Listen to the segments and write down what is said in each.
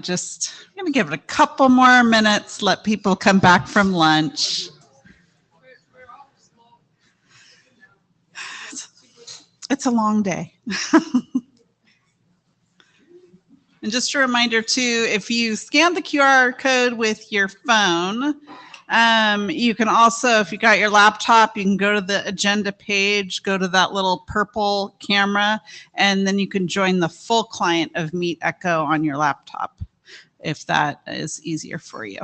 I'm gonna give it a couple more minutes, let people come back from lunch. It's a long day. And just a reminder too, if you scan the QR code with your phone, you can also, if you got your laptop, you can go to the agenda page, go to that little purple camera, and then you can join the full client of Meet Echo on your laptop, if that is easier for you.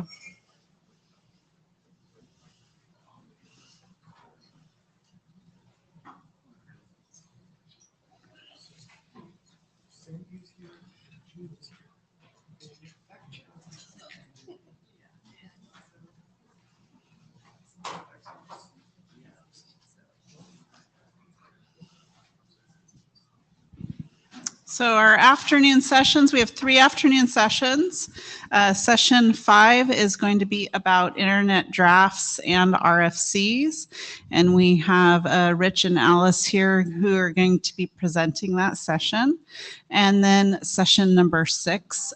So our afternoon sessions, we have 3 afternoon sessions. Session 5 is going to be about internet drafts and RFCs. And we have Rich and Alice here who are going to be presenting that session. And then session number 6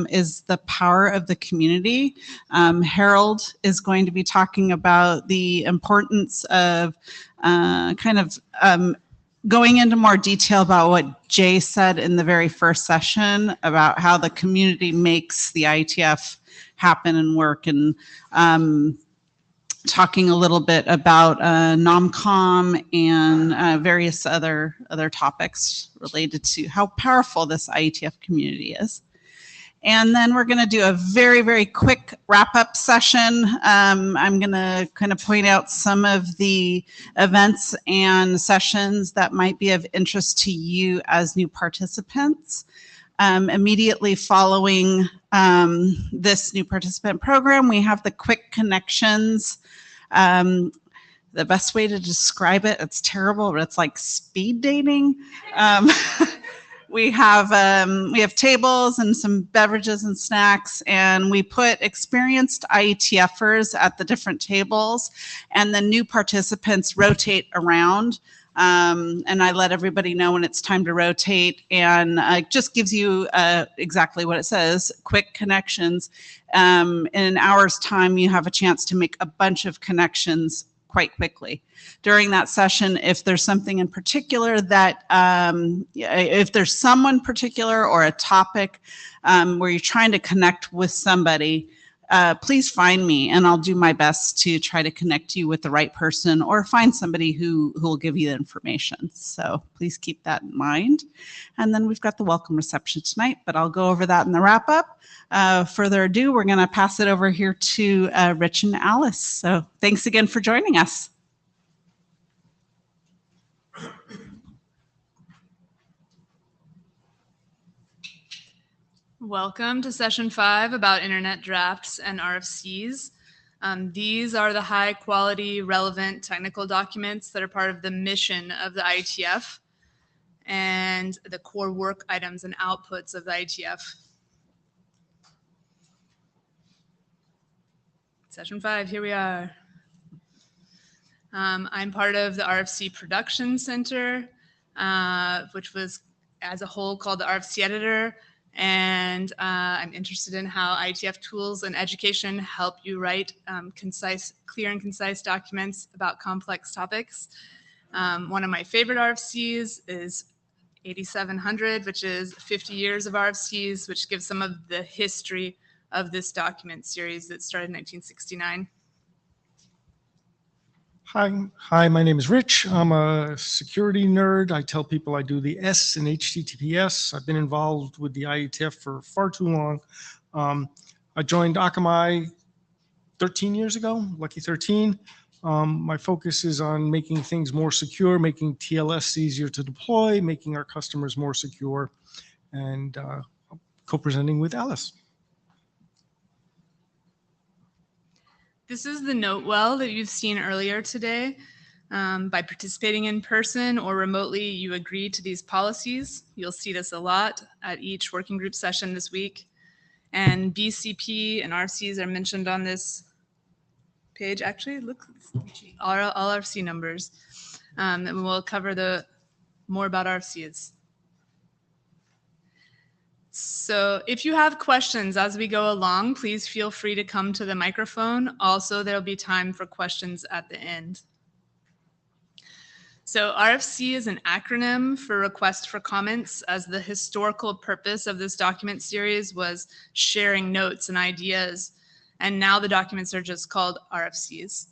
is the power of the community. Harold is going to be talking about the importance of going into more detail about what Jay said in the very first session about how the community makes the IETF happen and work, and talking a little bit about NOMCOM and various other topics related to how powerful this IETF community is. And then we're going to do a very, very quick wrap-up session. I'm going to kind of point out some of the events and sessions that might be of interest to you as new participants. Immediately following this new participant program, we have the quick connections. The best way to describe it, it's terrible, but it's like speed dating. We have tables and some beverages and snacks, and we put experienced IETFers at the different tables, and the new participants rotate around. And I let everybody know when it's time to rotate, and it just gives you exactly what it says, quick connections. In an hour's time, you have a chance to make a bunch of connections quite quickly. During that session, if there's something in particular that, if there's someone particular or a topic where you're trying to connect with somebody, please find me and I'll do my best to try to connect you with the right person or find somebody who will give you the information. So please keep that in mind. And then we've got the welcome reception tonight, but I'll go over that in the wrap up. Further ado, we're going to pass it over here to Rich and Alice. So thanks again for joining us. Welcome to session 5 about internet drafts and RFCs. These are the high quality, relevant technical documents that are part of the mission of the IETF and the core work items and outputs of the IETF. Session 5, here we are. I'm part of the RFC Production Center, which was as a whole called the RFC Editor. And I'm interested in how IETF tools and education help you write clear and concise documents about complex topics. One of my favorite RFCs is 8700, which is 50 years of RFCs, which gives some of the history of this document series that started in 1969. Hi, my name is Rich. I'm a security nerd. I tell people I do the S in HTTPS. I've been involved with the IETF for far too long. I joined Akamai 13 years ago, lucky 13. My focus is on making things more secure, making TLS easier to deploy, making our customers more secure, and co-presenting with Alice. This is the note well that you've seen earlier today. By participating in person or remotely, you agree to these policies. You'll see this a lot at each working group session this week. And BCP and RFCs are mentioned on this page. Actually, look, all RFC numbers. And we'll cover more about RFCs. So if you have questions as we go along, please feel free to come to the microphone. Also, there'll be time for questions at the end. So RFC is an acronym for Request for Comments, as the historical purpose of this document series was sharing notes and ideas. And now the documents are just called RFCs.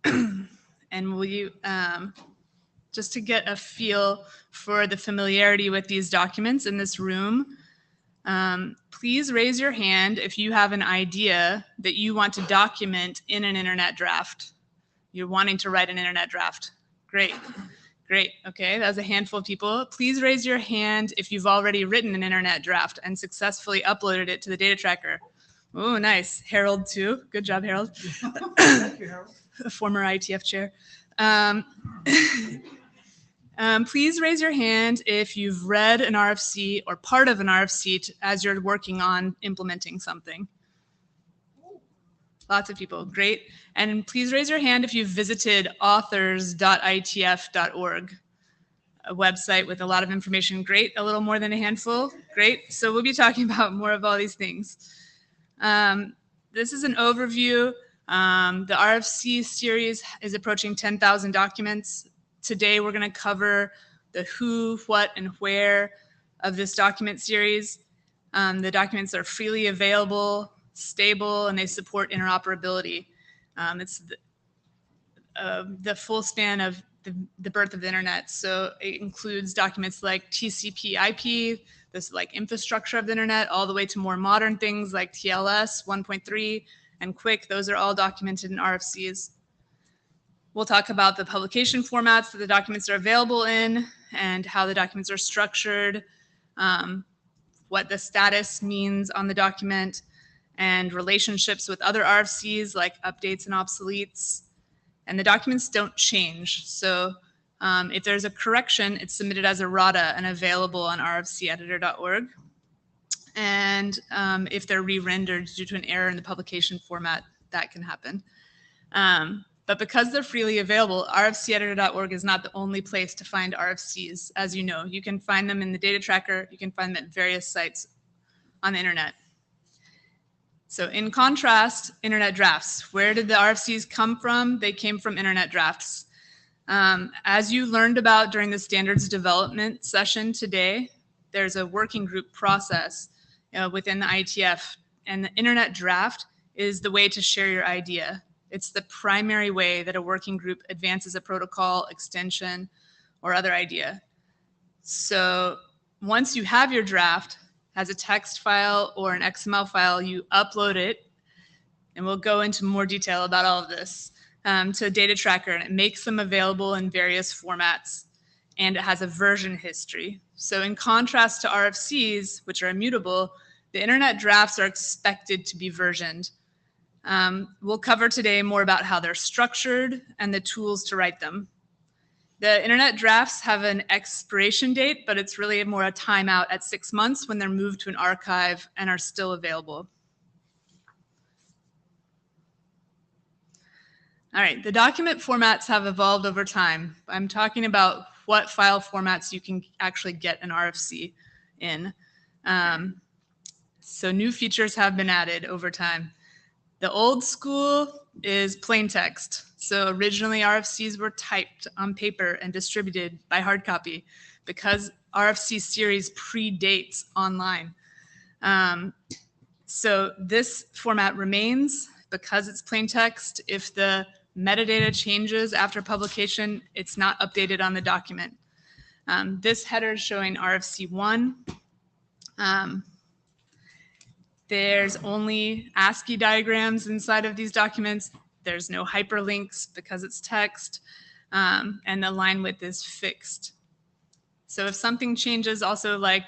And will you, just to get a feel for the familiarity with these documents in this room, please raise your hand if you have an idea that you want to document in an internet draft. You're wanting to write an internet draft. Great, great. Okay, that's a handful of people. Please raise your hand if you've already written an internet draft and successfully uploaded it to the data tracker. Oh, nice. Harold, too. Good job, Harold. Thank you, Harold. Former IETF chair. Please raise your hand if you've read an RFC or part of an RFC as you're working on implementing something. Lots of people, great. And please raise your hand if you've visited authors.ietf.org, a website with a lot of information. Great, a little more than a handful, great. So we'll be talking about more of all these things. This is an overview. The RFC series is approaching 10,000 documents. Today, we're going to cover the who, what, and where of this document series. The documents are freely available, stable, and they support interoperability. It's the full span of the birth of the internet. So it includes documents like TCP/IP, this like infrastructure of the internet, all the way to more modern things like TLS 1.3 and QUIC. Those are all documented in RFCs. We'll talk about the publication formats that the documents are available in and how the documents are structured, what the status means on the document, and relationships with other RFCs like updates and obsoletes. And the documents don't change. So if there's a correction, it's submitted as errata and available on rfceditor.org. And if they're re-rendered due to an error in the publication format, that can happen. But because they're freely available, rfceditor.org is not the only place to find RFCs. As you know, you can find them in the data tracker. You can find them at various sites on the internet. So in contrast, internet drafts. Where did the RFCs come from? They came from internet drafts. As you learned about during the standards development session today, there's a working group process within the IETF, and the internet draft is the way to share your idea. It's the primary way that a working group advances a protocol, extension, or other idea. So once you have your draft as a text file or an XML file, you upload it, and we'll go into more detail about all of this, to a data tracker, and it makes them available in various formats, and it has a version history. So in contrast to RFCs, which are immutable, the internet drafts are expected to be versioned. We'll cover today more about how they're structured and the tools to write them. The internet drafts have an expiration date, but it's really more a timeout at 6 months when they're moved to an archive and are still available. All right, the document formats have evolved over time. I'm talking about what file formats you can actually get an RFC in. So new features have been added over time. The old school is plain text. So originally RFCs were typed on paper and distributed by hard copy because RFC series predates online. So this format remains because it's plain text. If the metadata changes after publication, it's not updated on the document. This header is showing RFC 1. There's only ASCII diagrams inside of these documents. There's no hyperlinks because it's text, and the line width is fixed. So if something changes, also like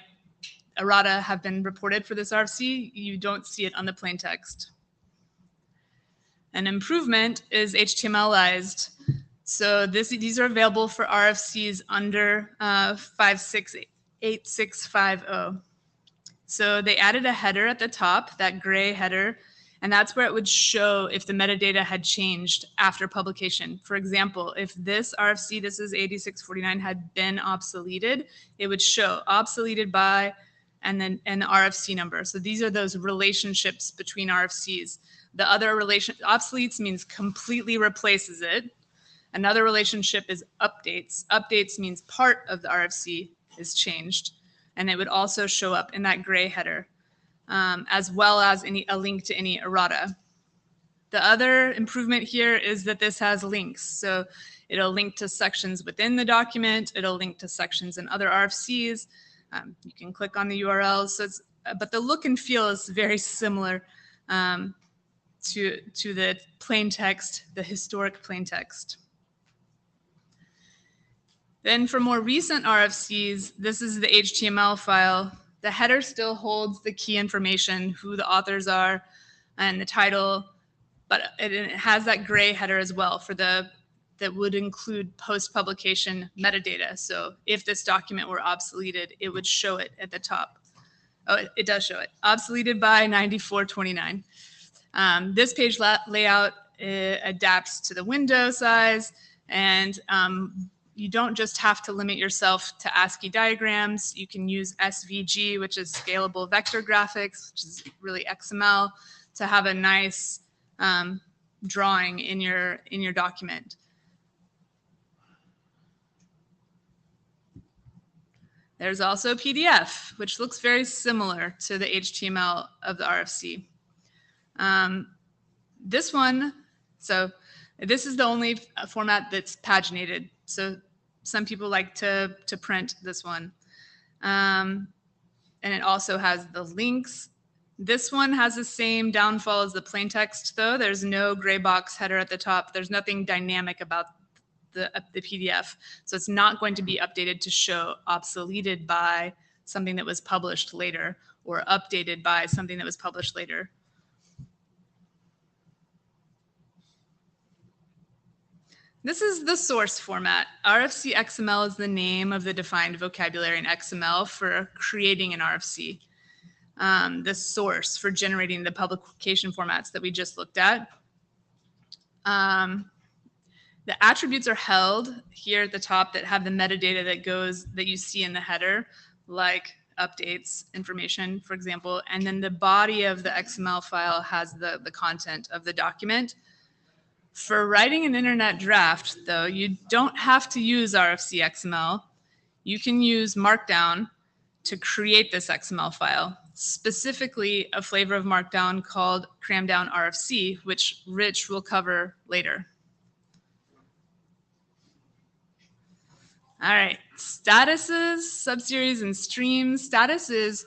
errata have been reported for this RFC, you don't see it on the plain text. An improvement is HTMLized. So these are available for RFCs under 568650. So they added a header at the top, that gray header, and that's where it would show if the metadata had changed after publication. For example, if this RFC, this is 8649, had been obsoleted, it would show obsoleted by, and then an RFC number. So these are those relationships between RFCs. The other relation, obsoletes means completely replaces it. Another relationship is updates. Updates means part of the RFC is changed, and it would also show up in that gray header, as well as a link to any errata. The other improvement here is that this has links. So it'll link to sections within the document. It'll link to sections in other RFCs. You can click on the URLs. So but the look and feel is very similar to the plain text, the historic plain text. Then for more recent RFCs, this is the HTML file. The header still holds the key information, who the authors are and the title, but it has that gray header as well that would include post-publication metadata. So if this document were obsoleted, it would show it at the top. Oh, it does show it. Obsoleted by 9429. This page layout adapts to the window size, and you don't just have to limit yourself to ASCII diagrams. You can use SVG, which is scalable vector graphics, which is really XML, to have a nice drawing in your document. There's also PDF, which looks very similar to the HTML of the RFC. This one, so this is the only format that's paginated. So some people like to print this one. And it also has the links. This one has the same downfall as the plain text, though. There's no gray box header at the top. There's nothing dynamic about the PDF. So it's not going to be updated to show obsoleted by something that was published later or updated by something that was published later. This is the source format. RFC XML is the name of the defined vocabulary in XML for creating an RFC. The source for generating the publication formats that we just looked at. The attributes are held here at the top that have the metadata that you see in the header, like updates, information, for example, and then the body of the XML file has the content of the document. For writing an internet draft, though, you don't have to use RFC XML. You can use Markdown to create this XML file, specifically a flavor of Markdown called Cramdown RFC, which Rich will cover later. All right, statuses, subseries, and streams. Status is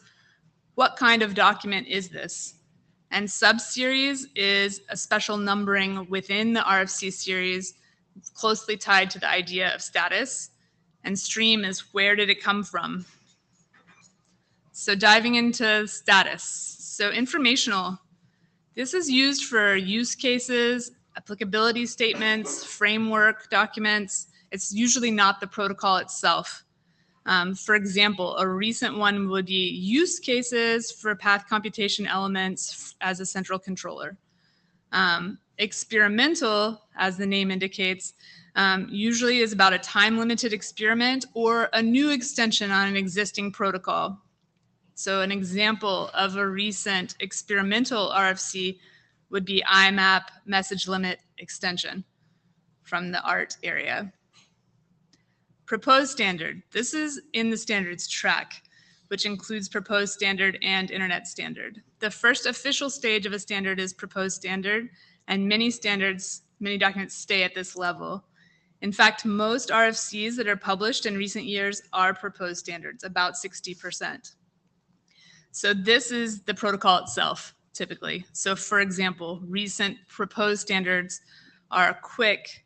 what kind of document is this? And subseries is a special numbering within the RFC series closely tied to the idea of status. And stream is where did it come from? So diving into status. So informational. This is used for use cases, applicability statements, framework documents. It's usually not the protocol itself. For example, a recent one would be use cases for path computation elements as a central controller. Experimental, as the name indicates, usually is about a time-limited experiment or a new extension on an existing protocol. So an example of a recent experimental RFC would be IMAP message limit extension from the art area. Proposed standard. This is in the standards track, which includes proposed standard and internet standard. The first official stage of a standard is proposed standard, and many documents stay at this level. In fact, most RFCs that are published in recent years are proposed standards, about 60%. So this is the protocol itself, typically. So for example, recent proposed standards are quick.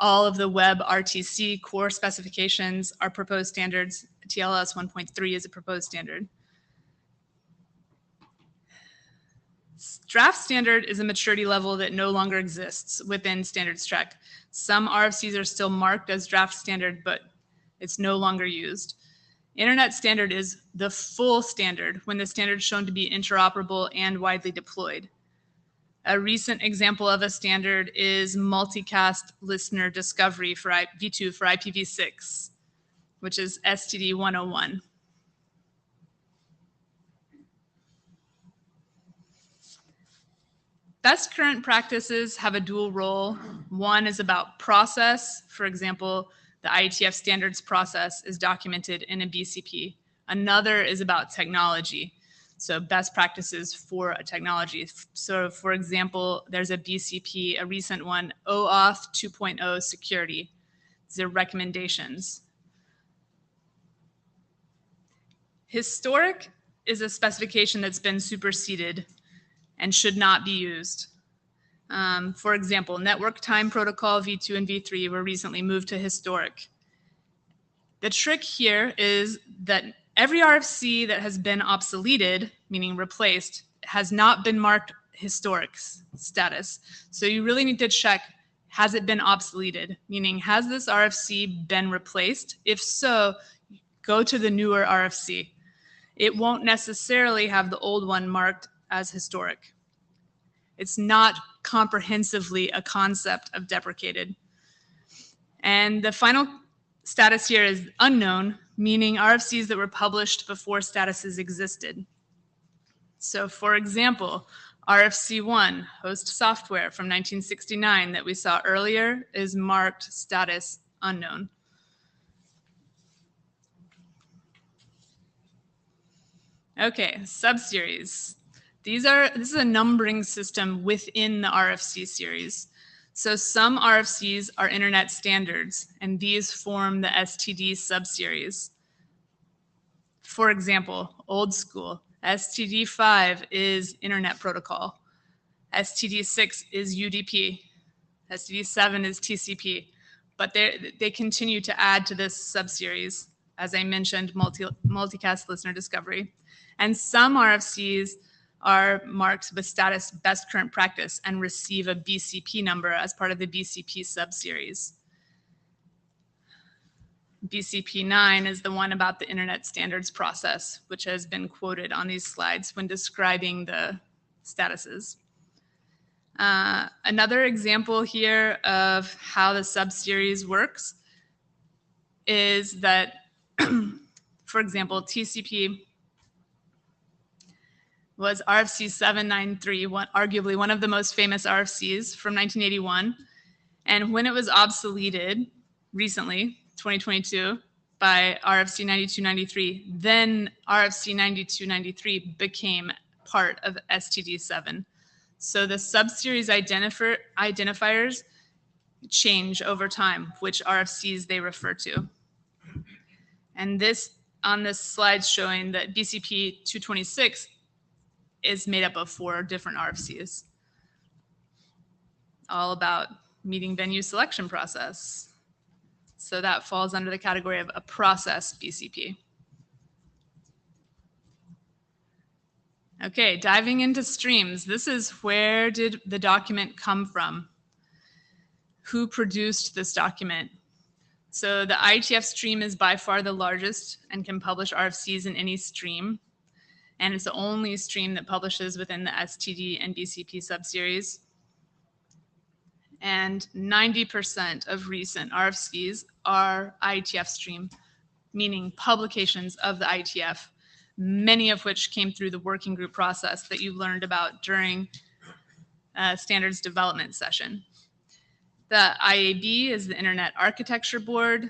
All of the web RTC core specifications are proposed standards. TLS 1.3 is a proposed standard. Draft standard is a maturity level that no longer exists within standards track. Some RFCs are still marked as draft standard, but it's no longer used. Internet standard is the full standard when the standard is shown to be interoperable and widely deployed. A recent example of a standard is multicast listener discovery for v2 for IPv6, which is STD 101. Best current practices have a dual role. One is about process. For example, the IETF standards process is documented in a BCP. Another is about technology. So best practices for a technology. So for example, there's a BCP, a recent one, OAuth 2.0 security. These are recommendations. Historic is a specification that's been superseded and should not be used. For example, network time protocol V2 and V3 were recently moved to historic. The trick here is that every RFC that has been obsoleted, meaning replaced, has not been marked historic status. So you really need to check, has it been obsoleted? Meaning, has this RFC been replaced? If so, go to the newer RFC. It won't necessarily have the old one marked as historic. It's not comprehensively a concept of deprecated. And the final status here is unknown, meaning RFCs that were published before statuses existed. So for example, RFC 1, host software from 1969 that we saw earlier is marked status unknown. Okay, subseries. This is a numbering system within the RFC series. So some RFCs are internet standards, and these form the STD subseries. For example, old school, STD5 is internet protocol. STD6 is UDP. STD7 is TCP. But they continue to add to this subseries, as I mentioned, multicast listener discovery. And some RFCs are marked with status best current practice and receive a BCP number as part of the BCP subseries. BCP 9 is the one about the internet standards process, which has been quoted on these slides when describing the statuses. Another example here of how the subseries works is that, for example, TCP was RFC 793, arguably one of the most famous RFCs from 1981. And when it was obsoleted recently, 2022, by RFC 9293, then RFC 9293 became part of STD7. So the subseries identifiers change over time, which RFCs they refer to. And this on this slide showing that BCP 226 is made up of 4 different RFCs, all about meeting venue selection process. So that falls under the category of a process BCP. Okay, diving into streams. This is where did the document come from? Who produced this document? So the IETF stream is by far the largest and can publish RFCs in any stream. And it's the only stream that publishes within the STD and BCP subseries. And 90% of recent RFCs are IETF stream, meaning publications of the IETF, many of which came through the working group process that you learned about during standards development session. The IAB is the Internet Architecture Board.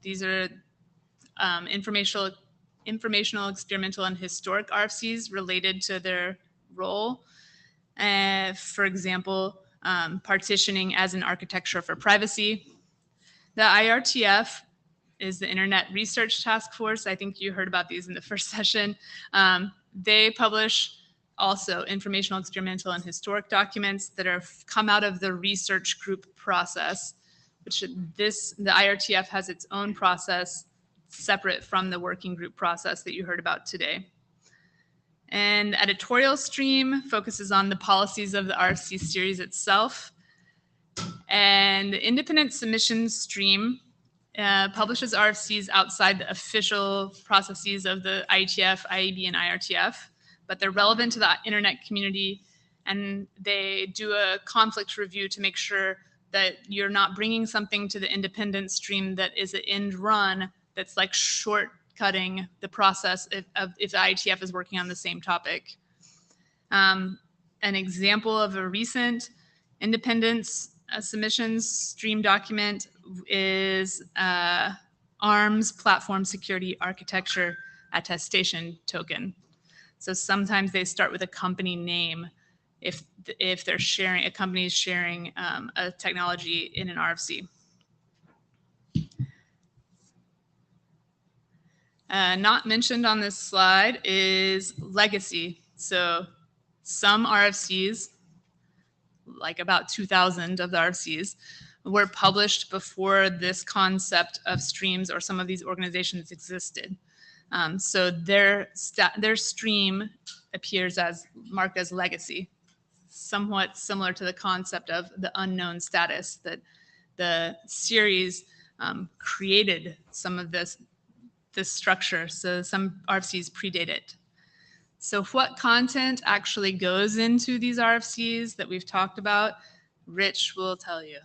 These are informational, experimental, and historic RFCs related to their role. For example, partitioning as an architecture for privacy. The IRTF is the Internet Research Task Force. I think you heard about these in the first session. They publish also informational, experimental, and historic documents that are come out of the research group process, which the IRTF has its own process separate from the working group process that you heard about today. And editorial stream focuses on the policies of the RFC series itself. And the independent submissions stream publishes RFCs outside the official processes of the IETF, IAB, and IRTF, but they're relevant to the internet community, and they do a conflict review to make sure that you're not bringing something to the independent stream that is an end run that's like shortcutting the process if the IETF is working on the same topic. an example of a recent independence submissions stream document is ARM's Platform Security Architecture Attestation Token. So sometimes they start with a company name if they're sharing, a company is sharing a technology in an RFC. Not mentioned on this slide is legacy. So some RFCs, like about 2,000 of the RFCs, were published before this concept of streams or some of these organizations existed. So their stream appears as marked as legacy, somewhat similar to the concept of the unknown status, that the series created some of this structure. So some RFCs predate it. So what content actually goes into these RFCs that we've talked about, Rich will tell you.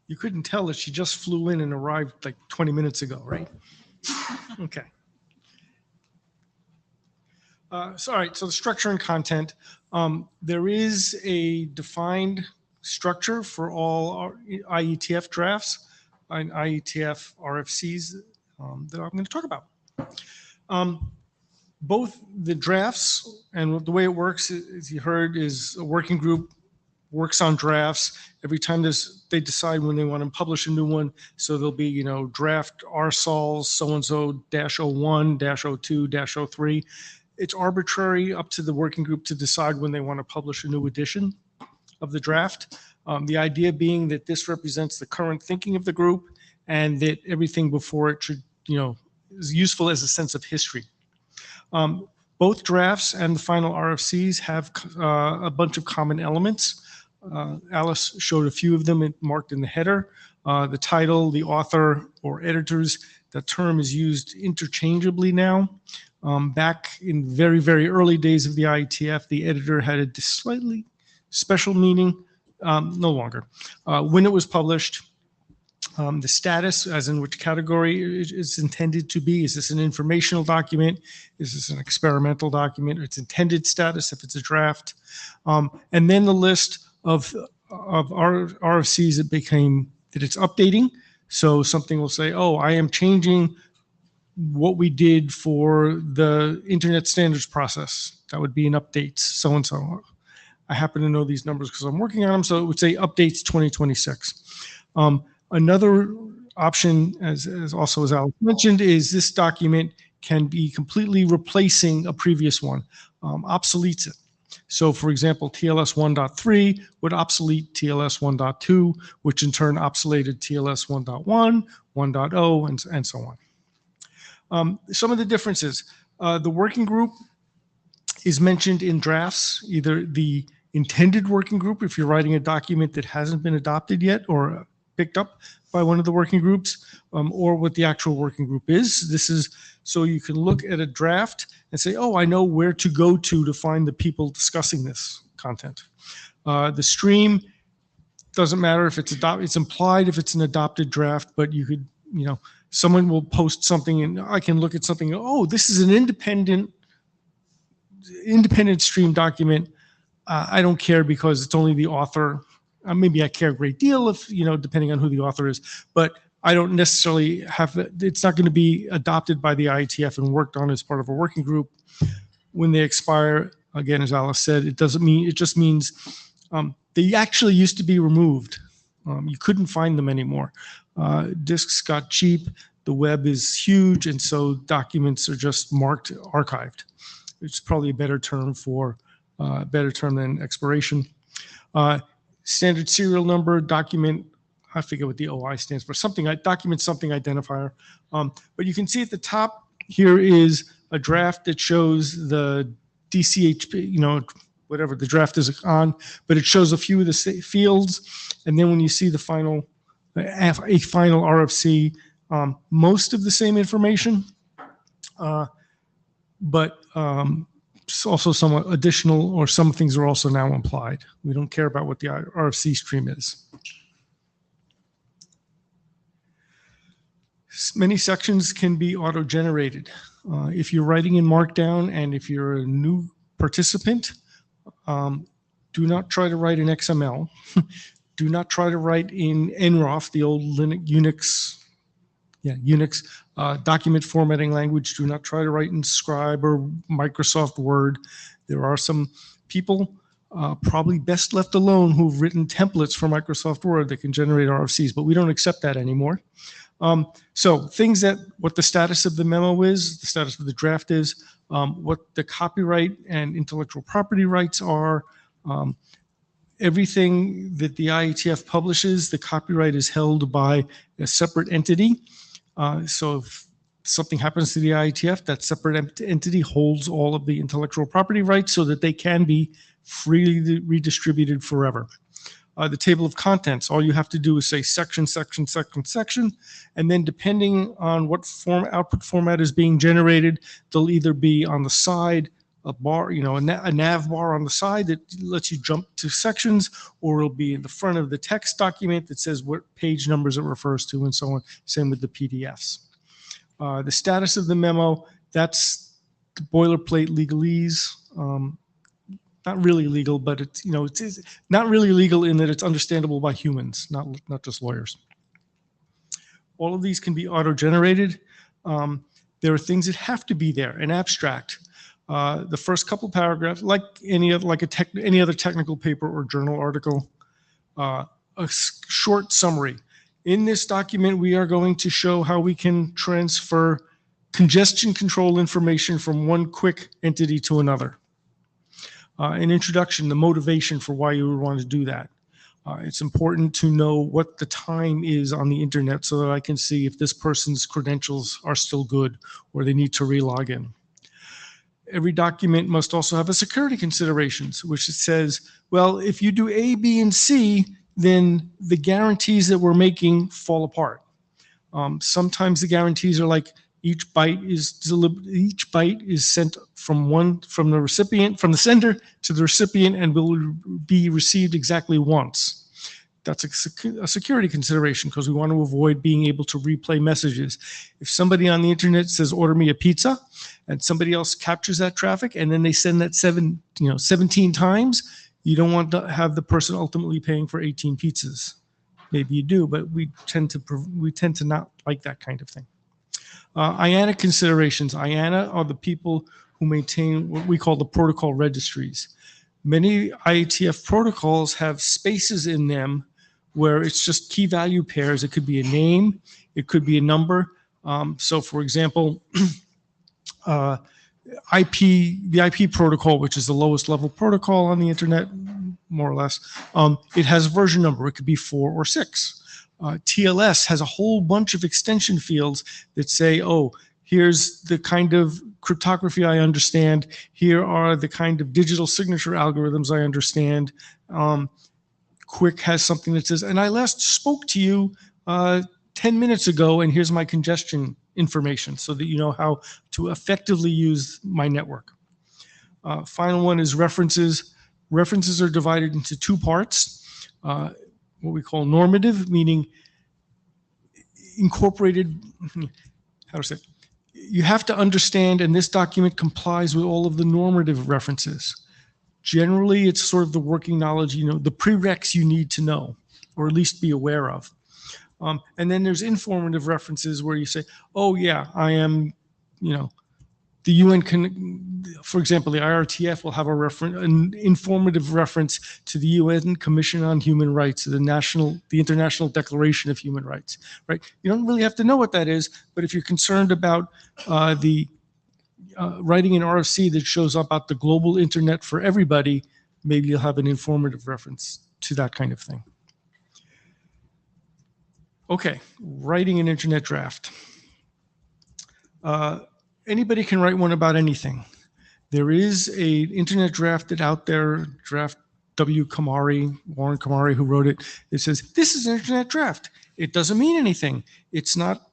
You couldn't tell that she just flew in and arrived like 20 minutes ago, right? Okay. So, all right, so the structure and content. There is a defined structure for all IETF drafts and IETF RFCs that I'm going to talk about. Both the drafts and the way it works, as you heard, is a working group works on drafts. Every time they decide when they want to publish a new one. So there'll be, you know, draft RSOLs, so-and-so -01, -02, -03. It's arbitrary, up to the working group to decide when they want to publish a new edition of the draft. The idea being that this represents the current thinking of the group and that everything before it should, you know, is useful as a sense of history. Both drafts and the final RFCs have a bunch of common elements. Alice showed a few of them marked in the header. The title, the author, or editors, that term is used interchangeably now. Back in very, very early days of the IETF, the editor had a slightly special meaning, no longer. When it was published, the status, as in which category it's intended to be. Is this an informational document? Is this an experimental document? Its intended status if it's a draft. And then the list of RFCs that it's updating. So something will say, oh, I am changing what we did for the internet standards process. That would be an updates, so-and-so. I happen to know these numbers because I'm working on them. So it would say updates 2026. Another option, as Alex mentioned, is this document can be completely replacing a previous one, obsoletes it. So for example, TLS 1.3 would obsolete TLS 1.2, which in turn obsoleted TLS 1.1, 1.0, and so on. Some of the differences, the working group is mentioned in drafts, either the intended working group, if you're writing a document that hasn't been adopted yet or picked up by one of the working groups, or what the actual working group is. This is so you can look at a draft and say, oh, I know where to go to find the people discussing this content. The stream doesn't matter if it's adopted, it's implied if it's an adopted draft, but you could, you know, someone will post something and I can look at something, oh, this is an independent stream document. I don't care because it's only the author. Maybe I care a great deal if, you know, depending on who the author is, but I don't necessarily have, it's not going to be adopted by the IETF and worked on as part of a working group. When they expire, again, as Alice said, it doesn't mean, it just means they actually used to be removed. You couldn't find them anymore. Disks got cheap, the web is huge, and so documents are just marked archived. It's probably a better term than expiration. Standard serial number, document, I forget what the OI stands for, document something identifier. But you can see at the top here is a draft that shows the DCHP, you know, whatever the draft is on, but it shows a few of the fields. And then when you see the final, a final RFC, most of the same information, but also some additional, or some things are also now implied. We don't care about what the RFC stream is. Many sections can be auto-generated. If you're writing in Markdown and if you're a new participant, do not try to write in XML. Do not try to write in NROF, the old Unix document formatting language. Do not try to write in Scribe or Microsoft Word. There are some people, probably best left alone, who've written templates for Microsoft Word that can generate RFCs, but we don't accept that anymore. So things what the status of the memo is, the status of the draft is, what the copyright and intellectual property rights are. Everything that the IETF publishes, the copyright is held by a separate entity. So if something happens to the IETF, that separate entity holds all of the intellectual property rights so that they can be freely redistributed forever. The table of contents, all you have to do is say section, section, section, section, and then depending on what output format is being generated, they'll either be on the side, a bar, a nav bar on the side that lets you jump to sections, or it'll be in the front of the text document that says what page numbers it refers to and so on. Same with the PDFs. The status of the memo, that's the boilerplate legalese. Not really legal, but it's not really legal in that it's understandable by humans, not just lawyers. All of these can be auto-generated. There are things that have to be there, an abstract. The first couple paragraphs, like any other technical paper or journal article, a short summary. In this document, we are going to show how we can transfer congestion control information from one quick entity to another. An introduction, the motivation for why you would want to do that. It's important to know what the time is on the internet so that I can see if this person's credentials are still good or they need to re-log in. Every document must also have a security considerations, which it says, well, if you do A, B, and C, then the guarantees that we're making fall apart. Sometimes the guarantees are like each byte is sent from the sender to the recipient and will be received exactly once. That's a security consideration because we want to avoid being able to replay messages. If somebody on the internet says, order me a pizza, and somebody else captures that traffic and then they send that 17 times, you don't want to have the person ultimately paying for 18 pizzas. Maybe you do, but we tend to not like that kind of thing. IANA considerations. IANA are the people who maintain what we call the protocol registries. Many IETF protocols have spaces in them where it's just key value pairs. It could be a name, it could be a number. So for example, the IP protocol, which is the lowest level protocol on the internet, more or less, it has a version number. It could be 4 or 6. TLS has a whole bunch of extension fields that say, oh, here's the kind of cryptography I understand. Here are the kind of digital signature algorithms I understand. Quick has something that says, and I last spoke to you 10 minutes ago, and here's my congestion information so that you know how to effectively use my network. Final one is references. References are divided into 2 parts. What we call normative, meaning incorporated, how to say, you have to understand, and this document complies with all of the normative references. Generally, it's sort of the working knowledge, the prereqs you need to know, or at least be aware of. And then there's informative references where you say, oh yeah, I am, the UN can, for example, the IRTF will have an informative reference to the UN Commission on Human Rights, the International Declaration of Human Rights, right? You don't really have to know what that is, but if you're concerned about writing an RFC that shows up at the global internet for everybody, maybe you'll have an informative reference to that kind of thing. Okay, writing an internet draft. Anybody can write one about anything. There is an internet draft out there, draft Warren Kamari, who wrote it. It says, this is an internet draft. It doesn't mean anything. It's not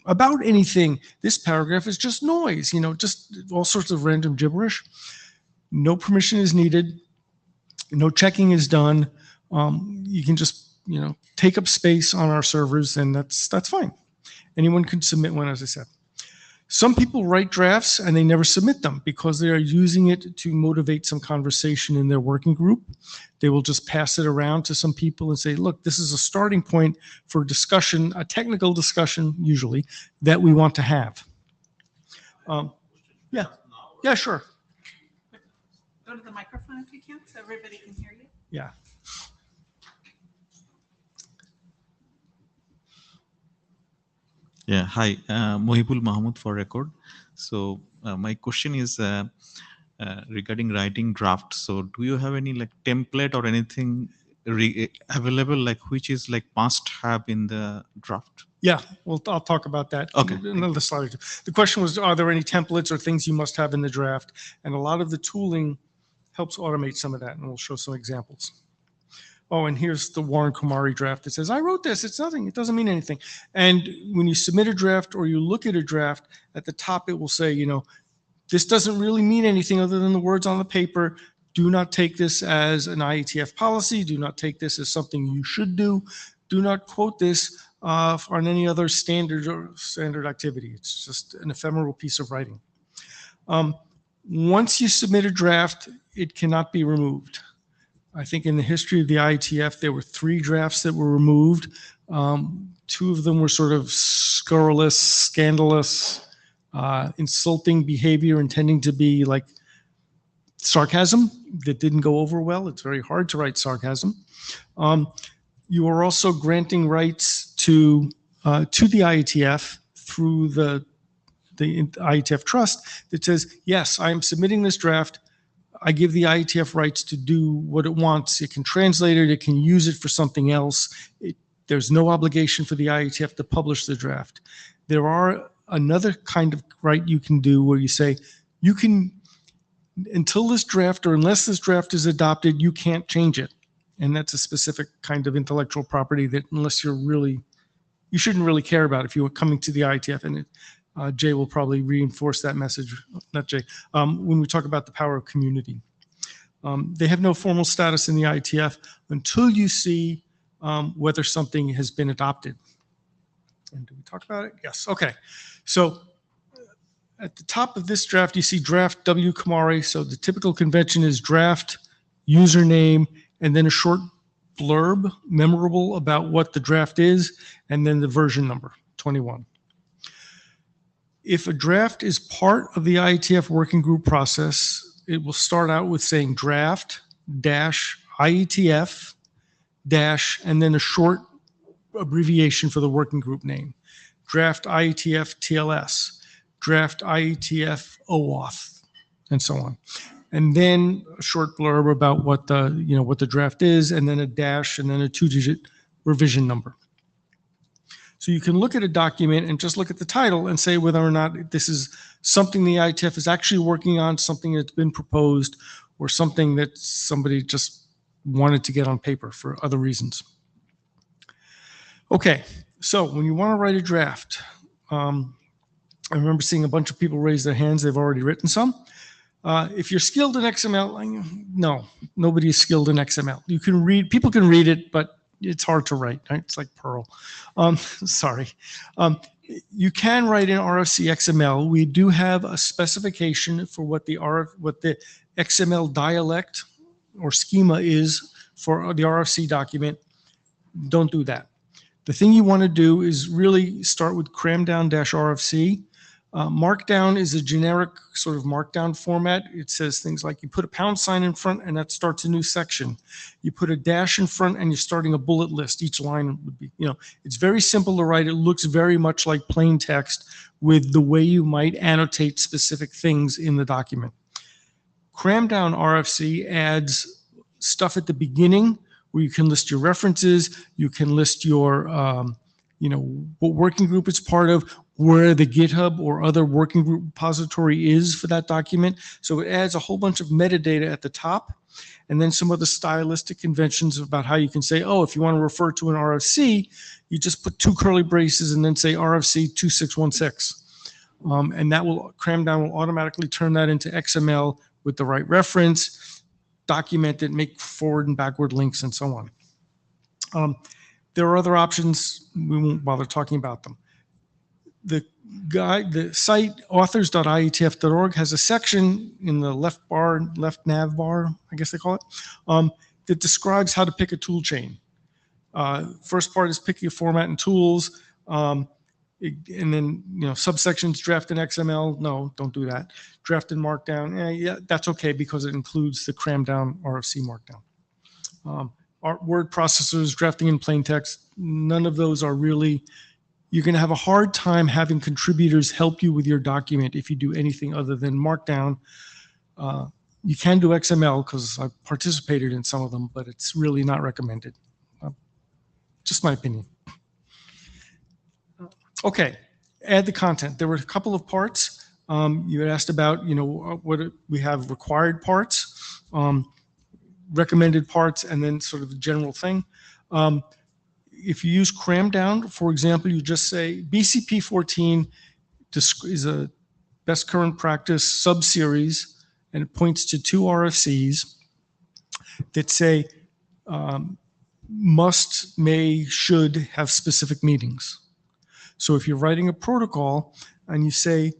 about anything. This paragraph is just noise, just all sorts of random gibberish. No permission is needed. No checking is done. You can just, take up space on our servers, and that's fine. Anyone can submit one, as I said. Some people write drafts and they never submit them because they are using it to motivate some conversation in their working group. They will just pass it around to some people and say, look, this is a starting point for discussion, a technical discussion usually, that we want to have. Yeah, sure. Go to the microphone if you can, so everybody can hear you. Yeah. Yeah, hi, Mohibul Mahmood for record. So my question is regarding writing draft. So do you have any like template or anything available, like which is like must have in the draft? Yeah, well, I'll talk about that. Okay. Another slide or two. The question was, are there any templates or things you must have in the draft? And a lot of the tooling helps automate some of that, and we'll show some examples. Oh, and here's the Warren Kumari draft. It says, I wrote this. It's nothing. It doesn't mean anything. And when you submit a draft or you look at a draft, at the top it will say, you know, this doesn't really mean anything other than the words on the paper. Do not take this as an IETF policy. Do not take this as something you should do. Do not quote this on any other standard activity. It's just an ephemeral piece of writing. Once you submit a draft, it cannot be removed. I think in the history of the IETF, there were 3 drafts that were removed. 2 of them were sort of scurrilous, scandalous, insulting behavior intending to be like sarcasm that didn't go over well. It's very hard to write sarcasm. You are also granting rights to the IETF through the IETF trust that says, yes, I am submitting this draft. I give the IETF rights to do what it wants. It can translate it. It can use it for something else. There's no obligation for the IETF to publish the draft. There are another kind of right you can do where you say, you can, until this draft or unless this draft is adopted, you can't change it. And that's a specific kind of intellectual property that unless you're really, you shouldn't really care about if you were coming to the IETF. And Jay will probably reinforce that message, not Jay, when we talk about the power of community. They have no formal status in the IETF until you see whether something has been adopted. And do we talk about it? Yes. Okay. So at the top of this draft, you see draft W. Kumari. So the typical convention is draft, username, and then a short blurb, memorable about what the draft is, and then the version number, 21. If a draft is part of the IETF working group process, it will start out with saying draft dash IETF dash, and then a short abbreviation for the working group name. Draft IETF TLS, draft IETF OAuth, and so on. And then a short blurb about what the draft is, and then a dash, and then a 2-digit revision number. So you can look at a document and just look at the title and say whether or not this is something the IETF is actually working on, something that's been proposed, or something that somebody just wanted to get on paper for other reasons. Okay, so when you want to write a draft, I remember seeing a bunch of people raise their hands. They've already written some. If you're skilled in XML, no, nobody is skilled in XML. You can read, people can read it, but it's hard to write, right? It's like Perl. Sorry. You can write in RFC XML. We do have a specification for what the XML dialect or schema is for the RFC document. Don't do that. The thing you want to do is really start with cramdown-RFC. Markdown is a generic sort of markdown format. It says things like you put a pound sign in front and that starts a new section. You put a dash in front and you're starting a bullet list. Each line would be, it's very simple to write. It looks very much like plain text with the way you might annotate specific things in the document. Cramdown RFC adds stuff at the beginning where you can list your references. You can list your, what working group it's part of, where the GitHub or other working group repository is for that document. So it adds a whole bunch of metadata at the top, and then some other stylistic conventions about how you can say, oh, if you want to refer to an RFC, you just put 2 curly braces and then say RFC 2616. And that will, Cramdown will automatically turn that into XML with the right reference, document it, make forward and backward links, and so on. There are other options. We won't bother talking about them. The site authors.ietf.org has a section in the left nav bar, I guess they call it, that describes how to pick a tool chain. First part is pick your format and tools, and then subsections, draft in XML. No, don't do that. Draft in Markdown. Yeah, that's okay because it includes the crammed down RFC Markdown. Word processors, drafting in plain text. None of those are really. You're going to have a hard time having contributors help you with your document if you do anything other than Markdown. You can do XML because I've participated in some of them, but it's really not recommended. Just my opinion. Okay, add the content. There were a couple of parts. You had asked about, we have required parts, recommended parts, and then sort of the general thing. If you use cram down, for example, you just say BCP 14 is a best current practice sub-series, and it points to 2 RFCs that say must, may, should have specific meanings. So if you're writing a protocol and you say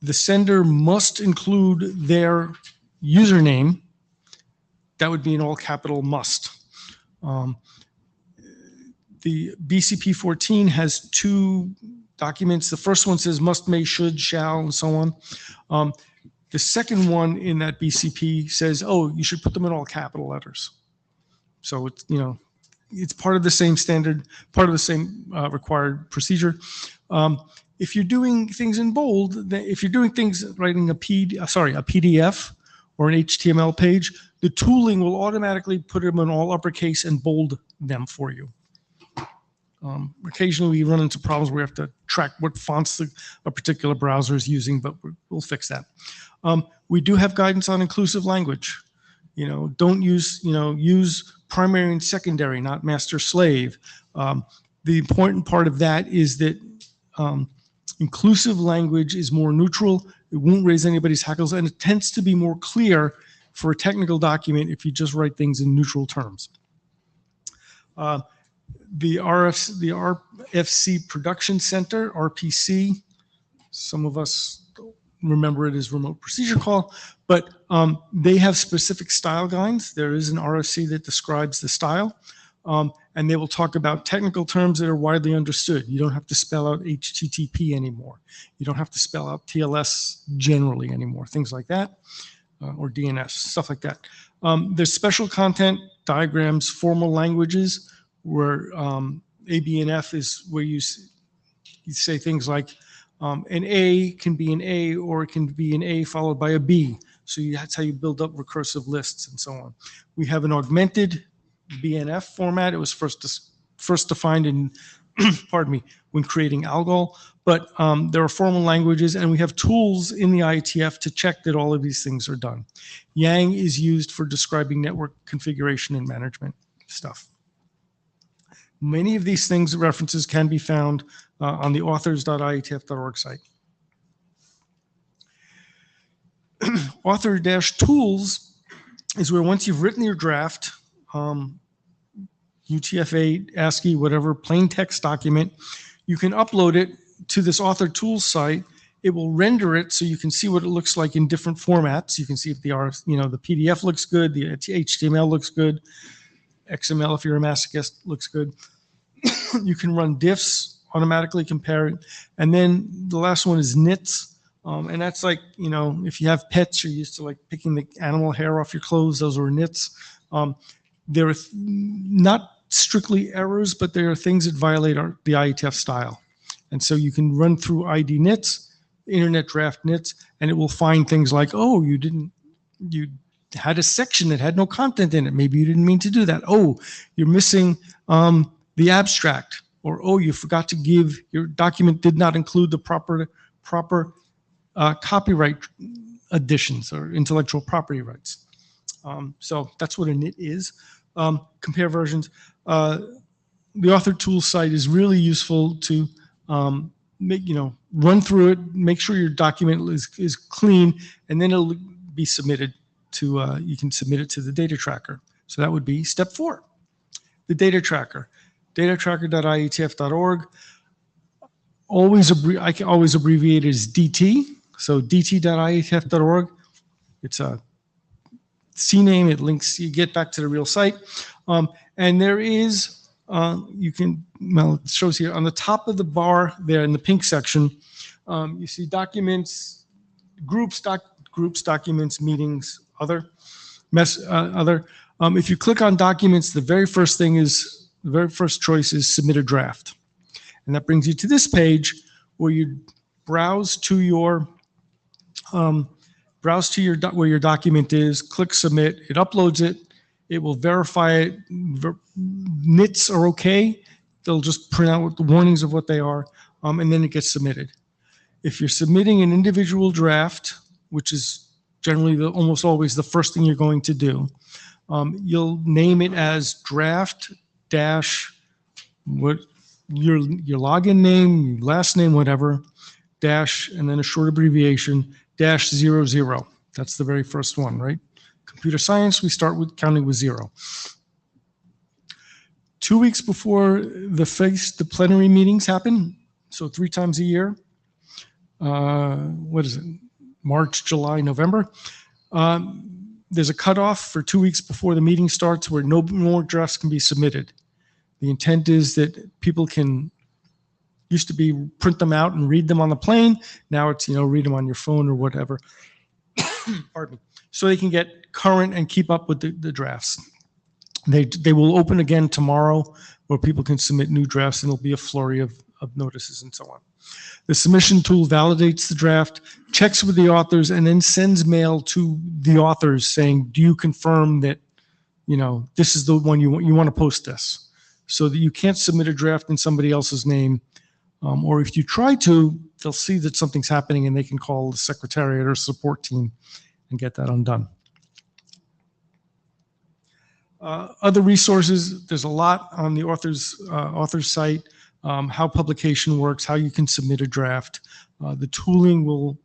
the sender must include their username, that would be an all capital must. The BCP 14 has 2 documents. The first one says must, may, should, shall, and so on. The second one in that BCP says, oh, you should put them in all capital letters. So it's, it's part of the same standard, part of the same required procedure. If you're doing things in bold, if you're doing things writing a PDF or an HTML page, the tooling will automatically put them in all uppercase and bold them for you. Occasionally we run into problems where we have to track what fonts a particular browser is using, but we'll fix that. We do have guidance on inclusive language. Don't use, use primary and secondary, not master slave. The important part of that is that inclusive language is more neutral. It won't raise anybody's hackles, and it tends to be more clear for a technical document if you just write things in neutral terms. The RFC Production Center, RPC, some of us remember it as Remote Procedure Call, but they have specific style guides. There is an RFC that describes the style, and they will talk about technical terms that are widely understood. You don't have to spell out HTTP anymore. You don't have to spell out TLS generally anymore, things like that, or DNS, stuff like that. There's special content, diagrams, formal languages, where ABNF is where you say things like an A can be an A, or it can be an A followed by a B. So that's how you build up recursive lists and so on. We have an augmented BNF format. It was first defined in, pardon me, when creating Algol. But there are formal languages, and we have tools in the IETF to check that all of these things are done. Yang is used for describing network configuration and management stuff. Many of these things, references can be found on the authors.ietf.org site. Author-tools is where once you've written your draft, UTF-8, ASCII, whatever, plain text document, you can upload it to this author tools site. It will render it so you can see what it looks like in different formats. You can see if the PDF looks good, the HTML looks good, XML, if you're a masochist, looks good. You can run diffs, automatically compare it. And then the last one is nits. And that's like, if you have pets, you're used to like picking the animal hair off your clothes. Those are nits. There are not strictly errors, but there are things that violate the IETF style. And so you can run through ID nits, internet draft nits, and it will find things like, oh, you had a section that had no content in it. Maybe you didn't mean to do that. Oh, you're missing the abstract, or oh, you forgot to give, your document did not include the proper copyright additions or intellectual property rights. So that's what a nit is. Compare versions. The author tools site is really useful to run through it, make sure your document is clean, and then it'll be submitted to, you can submit it to the data tracker. So that would be step 4, the data tracker, datatracker.ietf.org. I can always abbreviate it as DT. So dt.ietf.org. It's a C name. It links, you get back to the real site. And there is, you can, well, it shows here on the top of the bar there in the pink section, you see documents, groups, documents, meetings, other. If you click on documents, the very first choice is submit a draft. And that brings you to this page where you browse to your where your document is, click submit, it uploads it, it will verify it, nits are okay, they'll just print out the warnings of what they are, and then it gets submitted. If you're submitting an individual draft, which is generally almost always the first thing you're going to do, you'll name it as draft dash what your login name, last name, whatever, dash, and then a short abbreviation, -00. That's the very first one, right? Computer science, we start with counting with 0. 2 weeks before the plenary meetings happen, so 3 times a year, what is it, March, July, November, there's a cutoff for 2 weeks before the meeting starts where no more drafts can be submitted. The intent is that people used to be print them out and read them on the plane. Now it's, read them on your phone or whatever. Pardon me. So they can get current and keep up with the drafts. They will open again tomorrow where people can submit new drafts and there'll be a flurry of notices and so on. The submission tool validates the draft, checks with the authors, and then sends mail to the authors saying, do you confirm that, this is the one you want to post this? So that you can't submit a draft in somebody else's name. Or if you try to, they'll see that something's happening and they can call the secretariat or support team and get that undone. Other resources, there's a lot on the author's site, how publication works, how you can submit a draft. The tooling will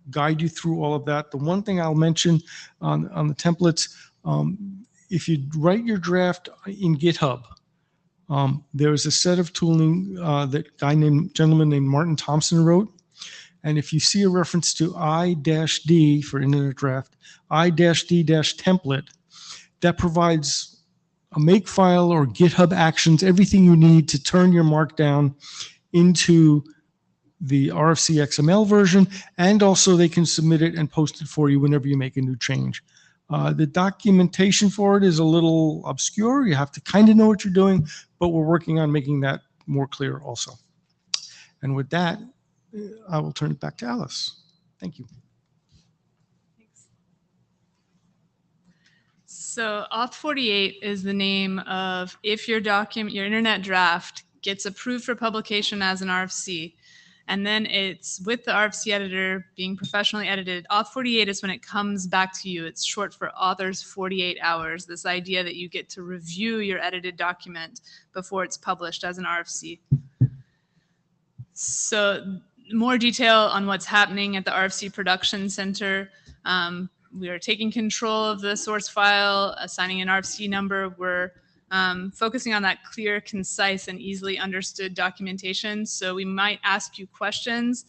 guide you through all of that. The one thing I'll mention on the templates, if you write your draft in GitHub, there is a set of tooling that gentleman named Martin Thompson wrote. And if you see a reference to I-D for Internet Draft, I-D-template, that provides a makefile or GitHub actions, everything you need to turn your markdown into the RFC XML version, and also they can submit it and post it for you whenever you make a new change. The documentation for it is a little obscure. You have to kind of know what you're doing, but we're working on making that more clear also. And with that, I will turn it back to Alice. Thank you. Thanks. So Auth48 is the name of if your internet draft gets approved for publication as an RFC, and then it's with the RFC editor being professionally edited. Auth48 is when it comes back to you. It's short for author's 48 hours, this idea that you get to review your edited document before it's published as an RFC. So more detail on what's happening at the RFC Production Center. We are taking control of the source file, assigning an RFC number. We're focusing on that clear, concise, and easily understood documentation. So we might ask you questions.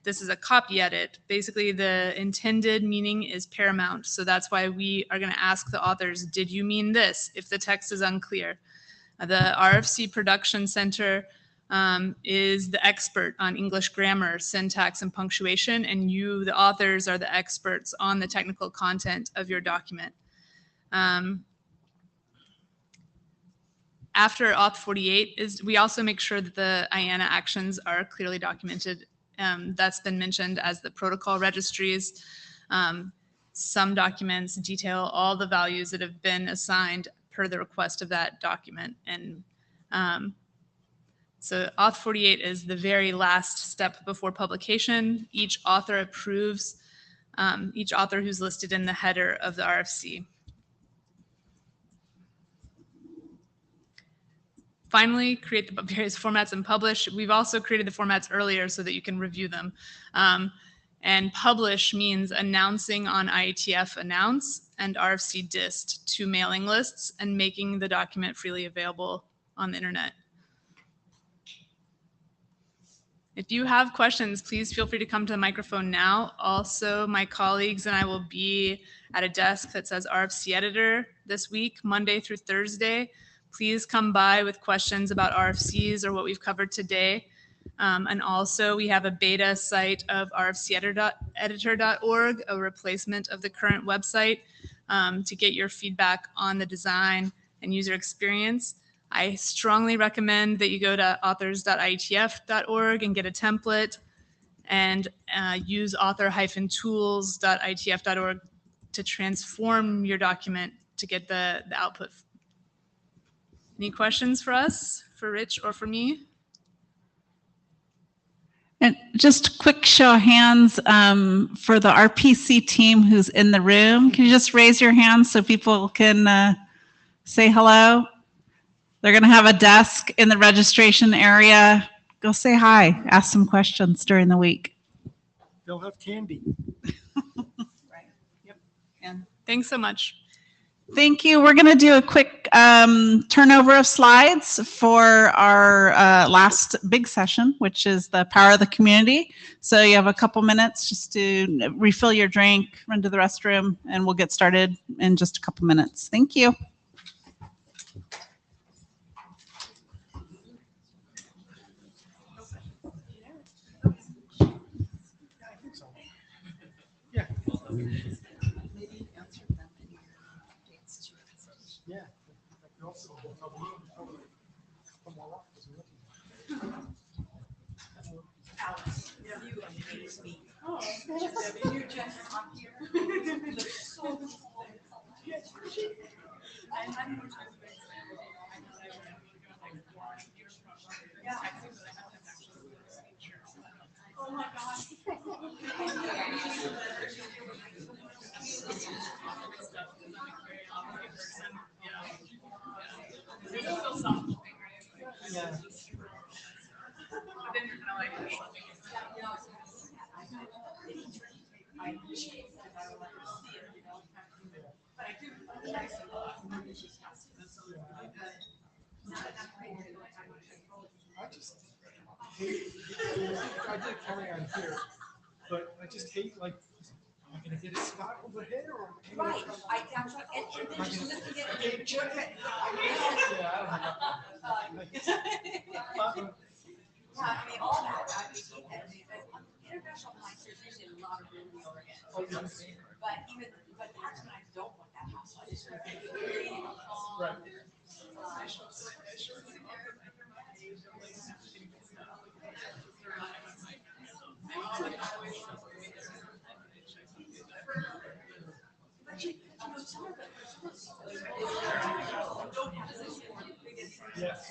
This is a copy edit. Basically, the intended meaning is paramount. So that's why we are going to ask the authors, did you mean this, if the text is unclear? The RFC Production Center is the expert on English grammar, syntax, and punctuation, and you, the authors, are the experts on the technical content of your document. After Auth48 we also make sure that the IANA actions are clearly documented. That's been mentioned as the protocol registries. Some documents detail all the values that have been assigned per the request of that document. And so Auth48 is the very last step before publication. Each author approves, each author who's listed in the header of the RFC. Finally, create the various formats and publish. We've also created the formats earlier so that you can review them. And publish means announcing on IETF Announce and RFC Dist to mailing lists and making the document freely available on the internet. If you have questions, please feel free to come to the microphone now. Also, my colleagues and I will be at a desk that says RFC Editor this week, Monday through Thursday. Please come by with questions about RFCs or what we've covered today. And also, we have a beta site of rfceditor.org, a replacement of the current website, to get your feedback on the design and user experience. I strongly recommend that you go to authors.ietf.org and get a template and use author-tools.ietf.org to transform your document to get the output. Any questions for us, for Rich or for me? And just a quick show of hands for the RPC team who's in the room. Can you just raise your hands so people can say hello? They're going to have a desk in the registration area. Go say hi. Ask some questions during the week. They'll have candy. Right. Yep. And Thanks so much. thank you. We're going to do a quick turnover of slides for our last big session, which is the power of the community. So you have a couple minutes just to refill your drink, run to the restroom, and we'll get started in just a couple minutes. Thank you. Yeah. Yeah. I just hate, I did carry on here, but I just hate, like, am I gonna get a spot over here or? Right, that's what, and then just listen to it. Yeah, I don't have that. Yeah, I mean, all that, I mean, international flights, there's usually a lot of room in Oregon. But that's when I don't want that hassle. I just want to be very calm. Right. Yes.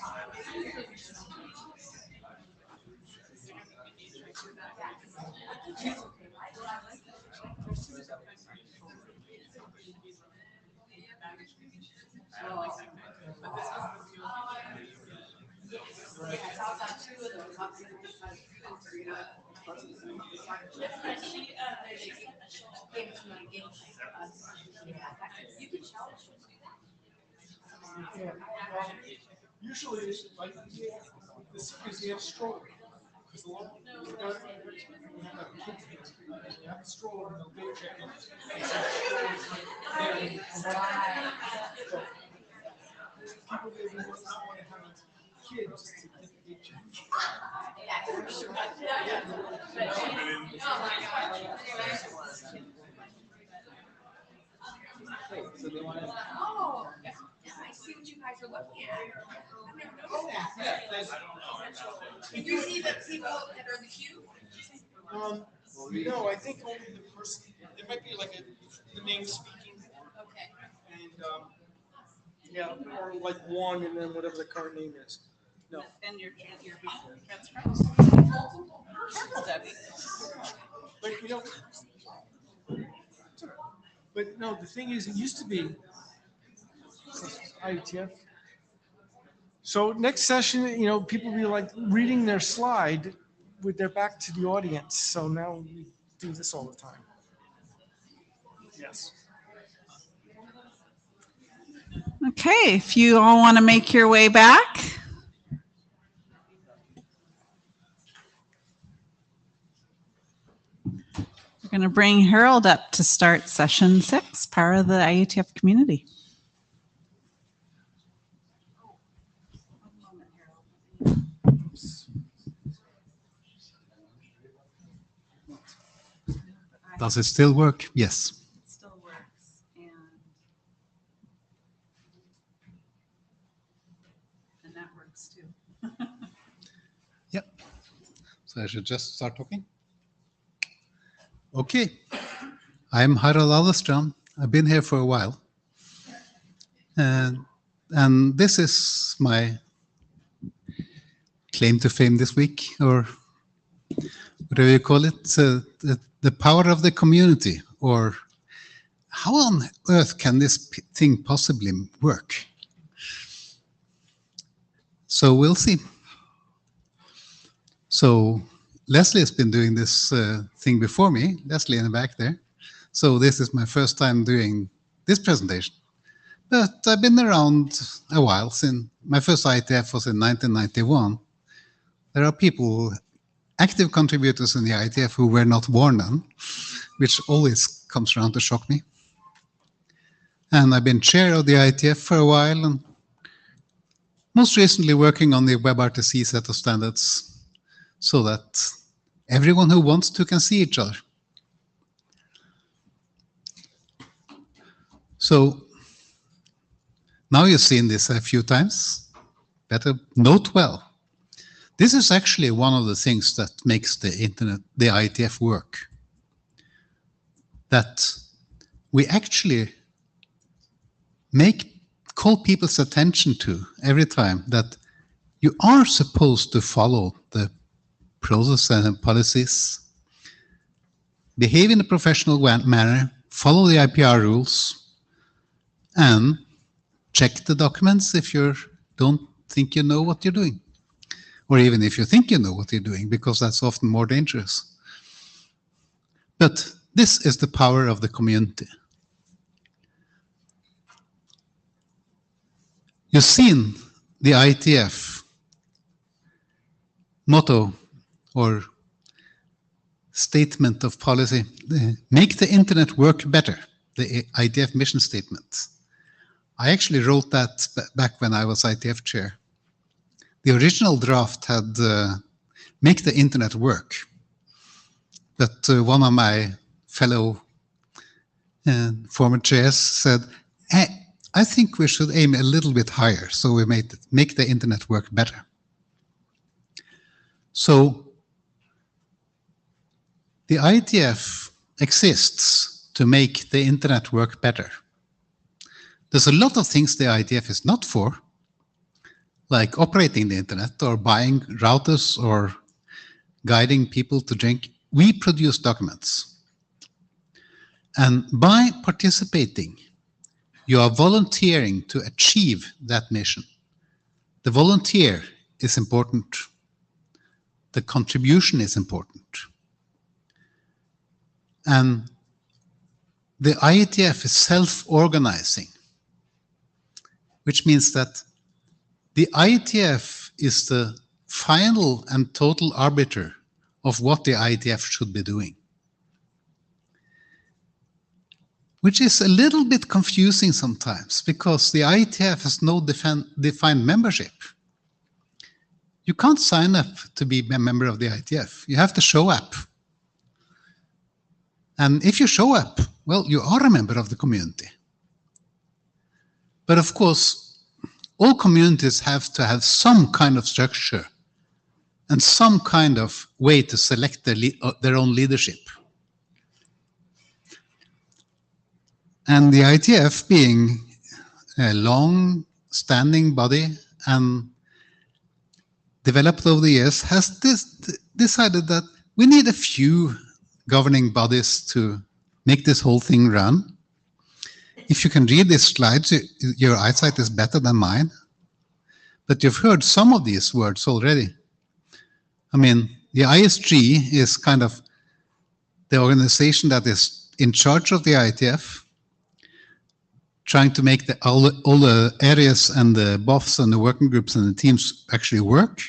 Yeah. Usually, it's like, the seniors, they have stroller. Because a lot of you have kids here. You have a stroller and they'll go check in. People they do not want to have kids to get the check. Oh, yeah, I see what you guys are looking at. I mean, did you see the people that are in the queue? No, I think only the person, there might be like the name speaking. Okay. And, yeah, or like one and then whatever the current name is. No. And your But you know, but no, the thing is, it used to be IETF. So next session, you know, people be like reading their slide with their back to the audience. So now we do this all the time. Yes. Okay, if you all want to make your way back. to bring Harold up to start session 6, Power of the IETF Community. Does it still work? Yes. It still works. And that works too. Yep. So I should just start talking. Okay. I'm Harald Aldestrand. I've been here for a while. And this is my claim to fame this week, or whatever you call it, the power of the community, or how on earth can this thing possibly work? So we'll see. So Leslie has been doing this thing before me, Leslie in the back there. So this is my first time doing this presentation. But I've been around a while. Since my first IETF was in 1991. There are people, active contributors in the IETF, who were not born then, which always comes around to shock me. And I've been chair of the IETF for a while, and most recently working on the WebRTC set of standards so that everyone who wants to can see each other. So now you've seen this a few times. Better note well. This is actually one of the things that makes the internet, the IETF work. That we actually call people's attention to every time that you are supposed to follow the process and policies, behave in a professional manner, follow the IPR rules, and check the documents if you don't think you know what you're doing. Or even if you think you know what you're doing, because that's often more dangerous. But this is the power of the community. You've seen the IETF motto or statement of policy, make the internet work better, the IETF mission statement. I actually wrote that back when I was IETF chair. The original draft had make the internet work. But one of my fellow former chairs said, hey, I think we should aim a little bit higher, so we make the internet work better. So the IETF exists to make the internet work better. There's a lot of things the IETF is not for, like operating the internet or buying routers or guiding people to drink. We produce documents. And by participating, you are volunteering to achieve that mission. The volunteer is important. The contribution is important. And the IETF is self-organizing, which means that the IETF is the final and total arbiter of what the IETF should be doing. Which is a little bit confusing sometimes, because the IETF has no defined membership. You can't sign up to be a member of the IETF. You have to show up. And if you show up, well, you are a member of the community. But of course, all communities have to have some kind of structure and some kind of way to select their own leadership. And the IETF, being a long-standing body and developed over the years, has decided that we need a few governing bodies to make this whole thing run. If you can read these slides, your eyesight is better than mine. But you've heard some of these words already. I mean, the ISG is kind of the organization that is in charge of the IETF, trying to make all the areas and the BOFs and the working groups and the teams actually work.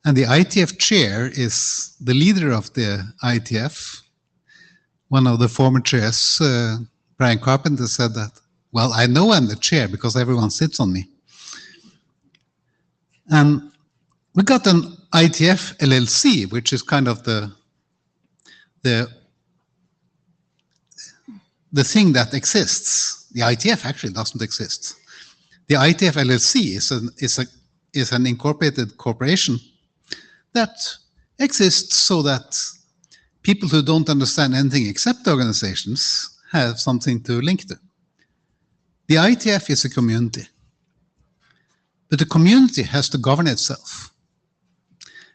And the IETF chair is the leader of the IETF. One of the former chairs, Brian Carpenter, said that, well, I know I'm the chair because everyone sits on me. And we got an IETF LLC, which is kind of the thing that exists. The IETF actually doesn't exist. The IETF LLC is an incorporated corporation that exists so that people who don't understand anything except organizations have something to link to. The IETF is a community, but the community has to govern itself.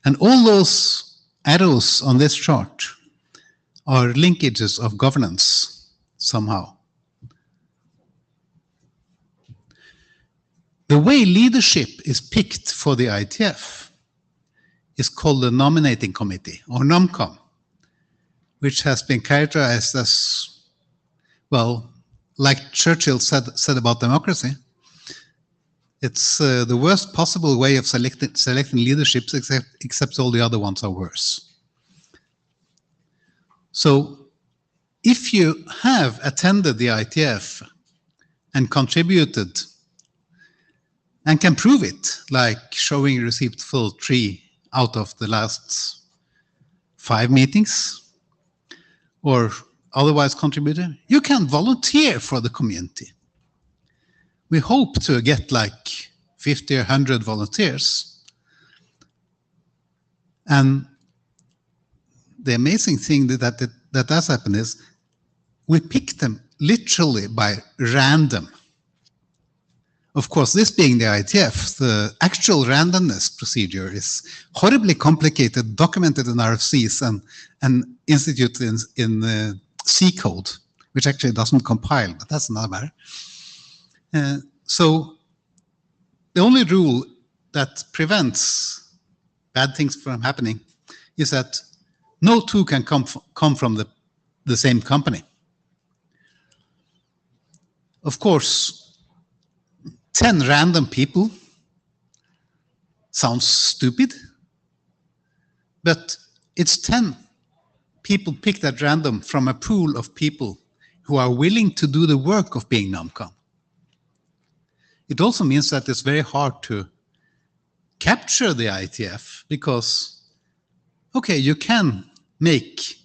And all those arrows on this chart are linkages of governance somehow. The way leadership is picked for the IETF is called the nominating committee, or NOMCOM, which has been characterized as, well, like Churchill said about democracy, it's the worst possible way of selecting leaderships, except all the other ones are worse. So if you have attended the IETF and contributed and can prove it, like showing you received full 3 out of the last 5 meetings, or otherwise contributed, you can volunteer for the community. We hope to get like 50 or 100 volunteers. And the amazing thing that does happen is we pick them literally by random. Of course, this being the IETF, the actual randomness procedure is horribly complicated, documented in RFCs and instituted in C code, which actually doesn't compile, but that's another matter. So the only rule that prevents bad things from happening is that no two can come from the same company. Of course, 10 random people sounds stupid, but it's 10 people picked at random from a pool of people who are willing to do the work of being NOMCOM. It also means that it's very hard to capture the IETF because, okay, you can make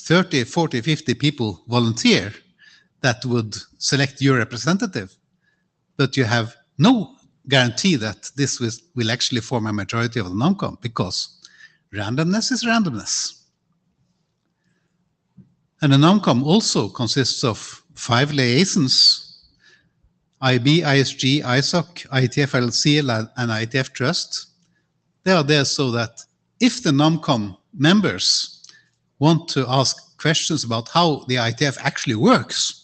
30, 40, 50 people volunteer that would select your representative, but you have no guarantee that this will actually form a majority of the NOMCOM because randomness is randomness. And the NOMCOM also consists of 5 liaisons, IB, ISG, ISOC, IETF LLC, and IETF Trust. They are there so that if the NOMCOM members want to ask questions about how the IETF actually works,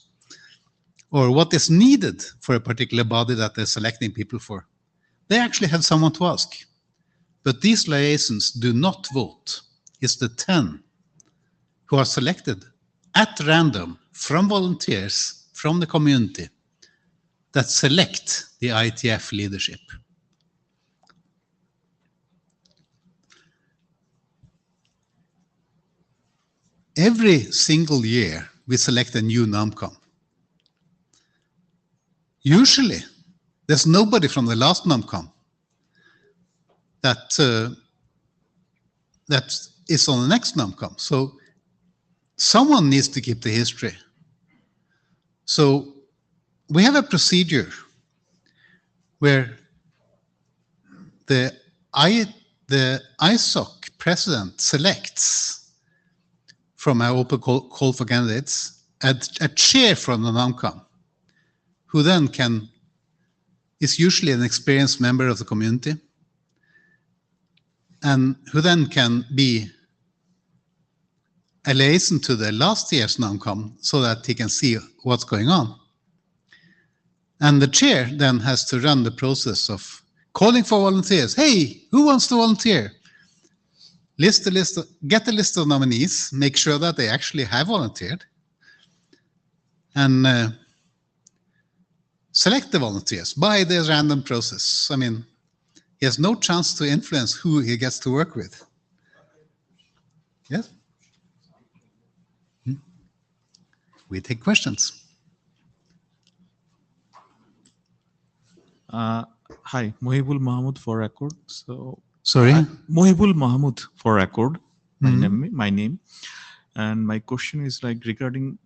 or what is needed for a particular body that they're selecting people for, they actually have someone to ask. But these liaisons do not vote. It's the 10 who are selected at random from volunteers from the community that select the IETF leadership. Every single year, we select a new NOMCOM. Usually, there's nobody from the last NOMCOM that is on the next NOMCOM. So someone needs to keep the history. So we have a procedure where the ISOC president selects from our open call for candidates a chair from the NOMCOM, who then is usually an experienced member of the community, and who then can be a liaison to the last year's NOMCOM so that he can see what's going on. And the chair then has to run the process of calling for volunteers. Hey, who wants to volunteer? Get a list of nominees, make sure that they actually have volunteered, and select the volunteers by the random process. I mean, He has no chance to influence who he gets to work with. Yes? We take questions. Hi, Mohibul Mahmood for record. So Sorry? Mohibul Mahmood for record. Mhm. My name. And my question is like regarding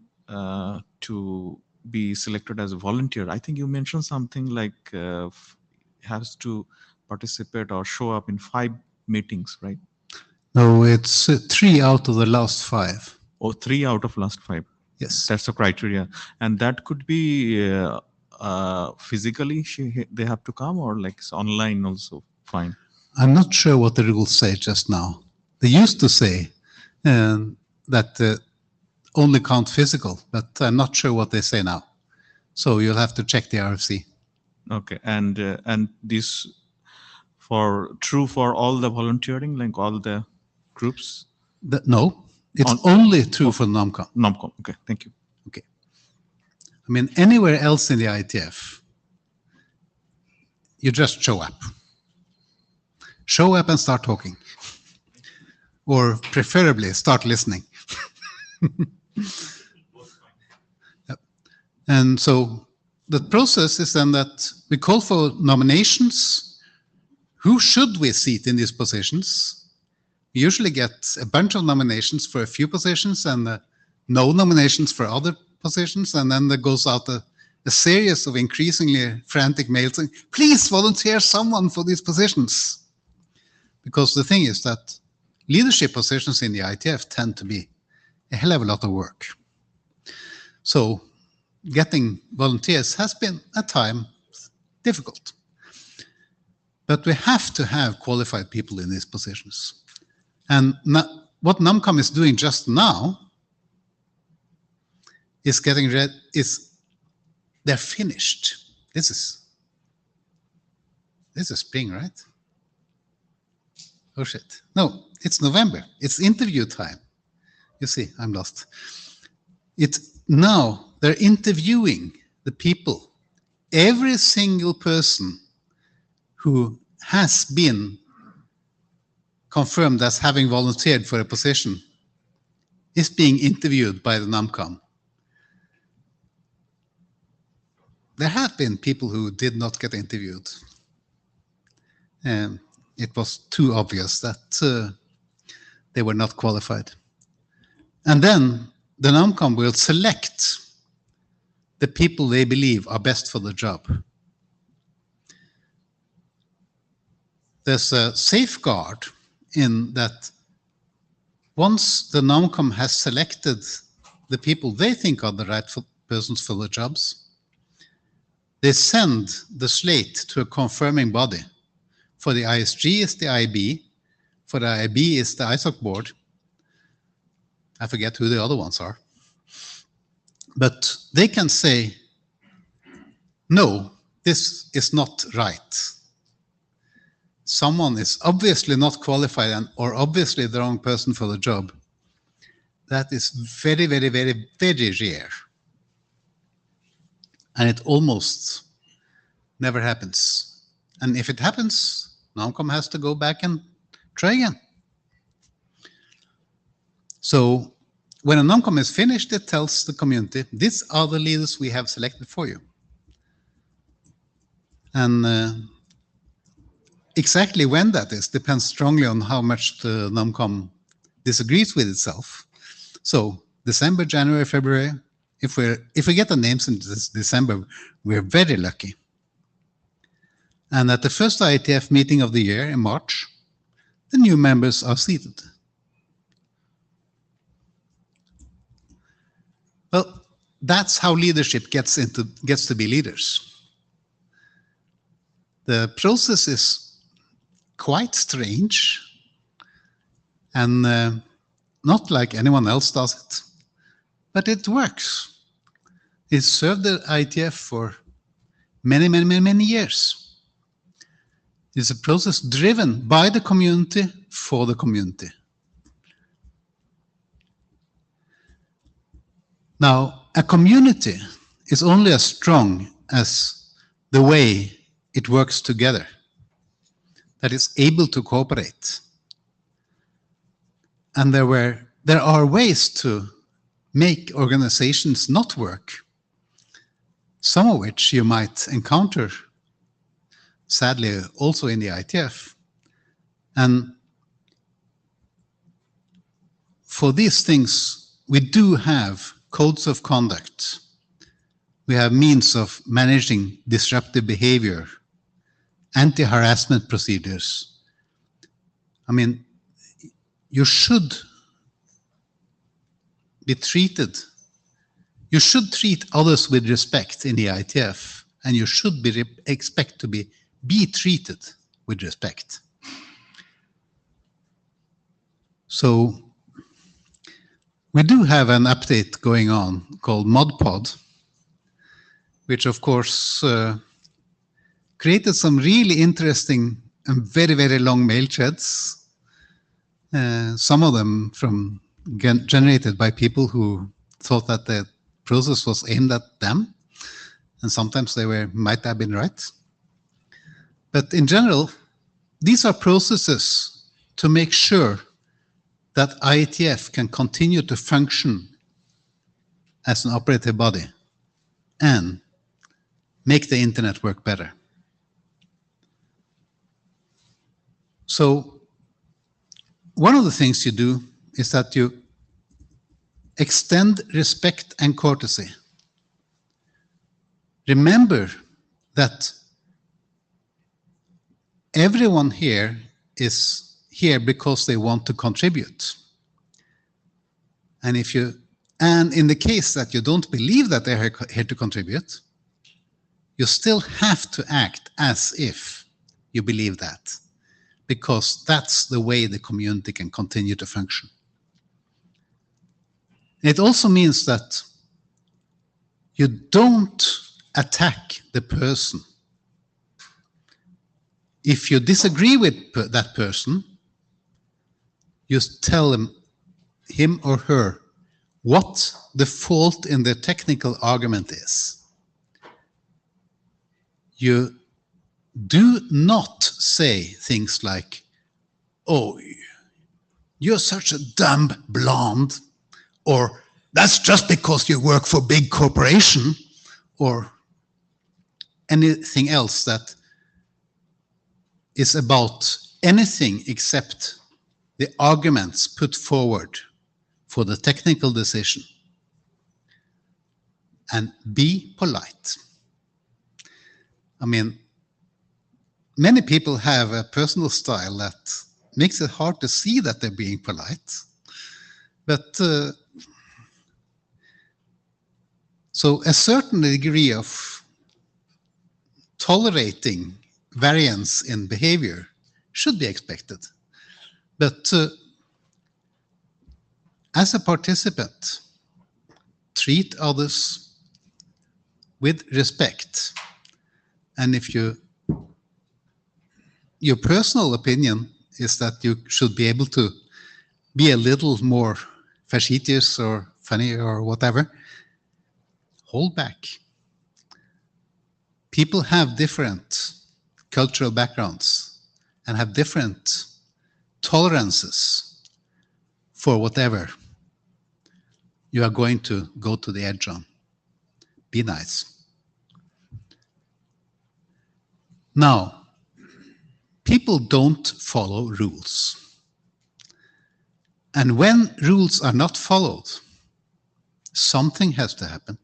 to be selected as a volunteer. I think you mentioned something like has to participate or show up in 5 meetings, right? No, it's 3 out of the last 5. Or 3 out of last 5. Yes. That's the criteria. And that could be physically they have to come, or like it's online also fine. I'm not sure what the rules say just now. They used to say that only count physical, but I'm not sure what they say now. So you'll have to check the RFC. Okay, and this true for all the volunteering, like all the groups? No, it's On- only true for NOMCOM. NOMCOM. Okay, thank you. Okay. I mean, anywhere else in the IETF, you just show up. Show up and start talking. Or preferably start listening. Yep. And so the process is then that we call for nominations. Who should we seat in these positions? We usually get a bunch of nominations for a few positions and no nominations for other positions. And then there goes out a series of increasingly frantic mails saying, please volunteer someone for these positions. Because the thing is that leadership positions in the IETF tend to be a hell of a lot of work. So getting volunteers has been at times difficult. But we have to have qualified people in these positions. And what NUMCOM is doing just now is getting ready, they're finished. This is spring, right? Oh shit. No, it's November. It's interview time. You see, I'm lost. It's now they're interviewing the people. Every single person who has been confirmed as having volunteered for a position is being interviewed by the NUMCOM. There have been people who did not get interviewed. And it was too obvious that they were not qualified. And then the NUMCOM will select the people they believe are best for the job. There's a safeguard in that once the NUMCOM has selected the people they think are the right persons for the jobs, they send the slate to a confirming body. For the ISG is the IB, for the IB is the ISOC board. I forget who the other ones are. But they can say, no, this is not right. Someone is obviously not qualified or obviously the wrong person for the job. That is very, very, very, very rare. And it almost never happens. And if it happens, NUMCOM has to go back and try again. So when a NUMCOM is finished, it tells the community, these are the leaders we have selected for you. And exactly when that is depends strongly on how much the NUMCOM disagrees with itself. So December, January, February, if we get the names in December, we're very lucky. And at the first IETF meeting of the year in March, the new members are seated. Well, that's how leadership gets to be leaders. The process is quite strange and not like anyone else does it, but it works. It served the IETF for many, many, many, many years. It's a process driven by the community for the community. Now, a community is only as strong as the way it works together. that is able to cooperate. And there are ways to make organizations not work, some of which you might encounter, sadly, also in the IETF. And for these things, we do have codes of conduct. We have means of managing disruptive behavior, anti-harassment procedures. I mean, you should be treated, you should treat others with respect in the IETF, and you should expect to be treated with respect. So we do have an update going on called ModPod, which of course created some really interesting and very, very long mail threads. Some of them generated by people who thought that the process was aimed at them, and sometimes they might have been right. But in general, these are processes to make sure that IETF can continue to function as an operative body and make the internet work better. So one of the things you do is that you extend respect and courtesy. Remember that everyone here is here because they want to contribute. And in the case that you don't believe that they're here to contribute, you still have to act as if you believe that, because that's the way the community can continue to function. It also means that you don't attack the person. If you disagree with that person, you tell him or her what the fault in the technical argument is. You do not say things like, "Oh, you're such a dumb blonde," or "that's just because you work for big corporation," or anything else that is about anything except the arguments put forward for the technical decision. And be polite. I mean, many people have a personal style that makes it hard to see that they're being polite. But so a certain degree of tolerating variance in behavior should be expected. But as a participant, treat others with respect. And if your personal opinion is that you should be able to be a little more facetious or funny or whatever, hold back. People have different cultural backgrounds and have different tolerances for whatever you are going to go to the edge on. Be nice. Now, people don't follow rules. And when rules are not followed, something has to happen.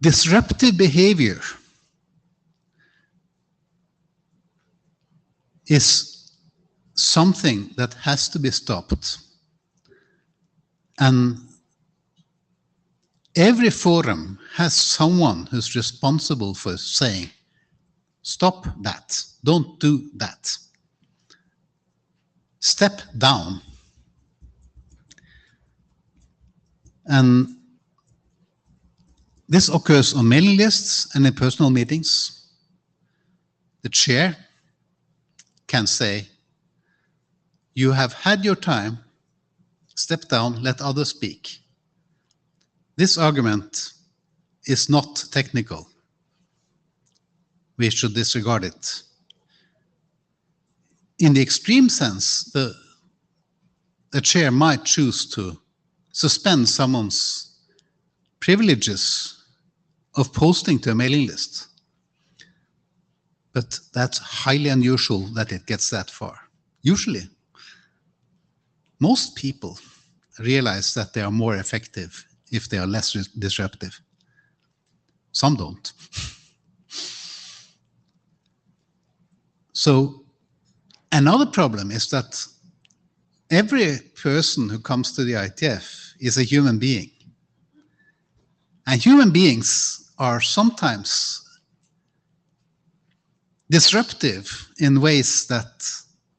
Disruptive behavior is something that has to be stopped. And every forum has someone who's responsible for saying, "Stop that, don't do that. Step down." And this occurs on mailing lists and in personal meetings. The chair can say, "You have had your time, step down, let others speak. This argument is not technical. we should disregard it. In the extreme sense, the chair might choose to suspend someone's privileges of posting to a mailing list. But that's highly unusual that it gets that far. Usually, most people realize that they are more effective if they are less disruptive. Some don't. So another problem is that every person who comes to the IETF is a human being. And human beings are sometimes disruptive in ways that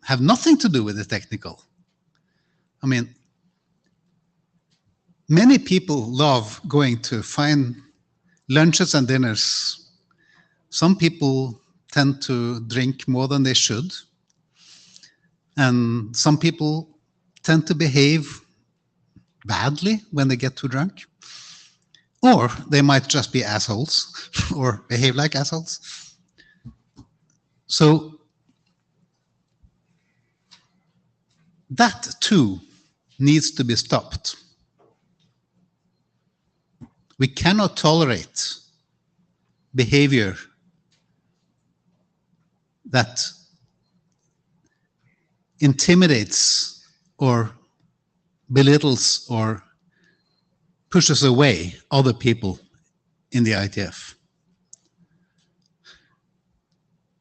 have nothing to do with the technical. I mean, many people love going to fine lunches and dinners. Some people tend to drink more than they should. And some people tend to behave badly when they get too drunk. Or they might just be assholes or behave like assholes. So that too needs to be stopped. We cannot tolerate behavior that intimidates or belittles or pushes away other people in the IETF.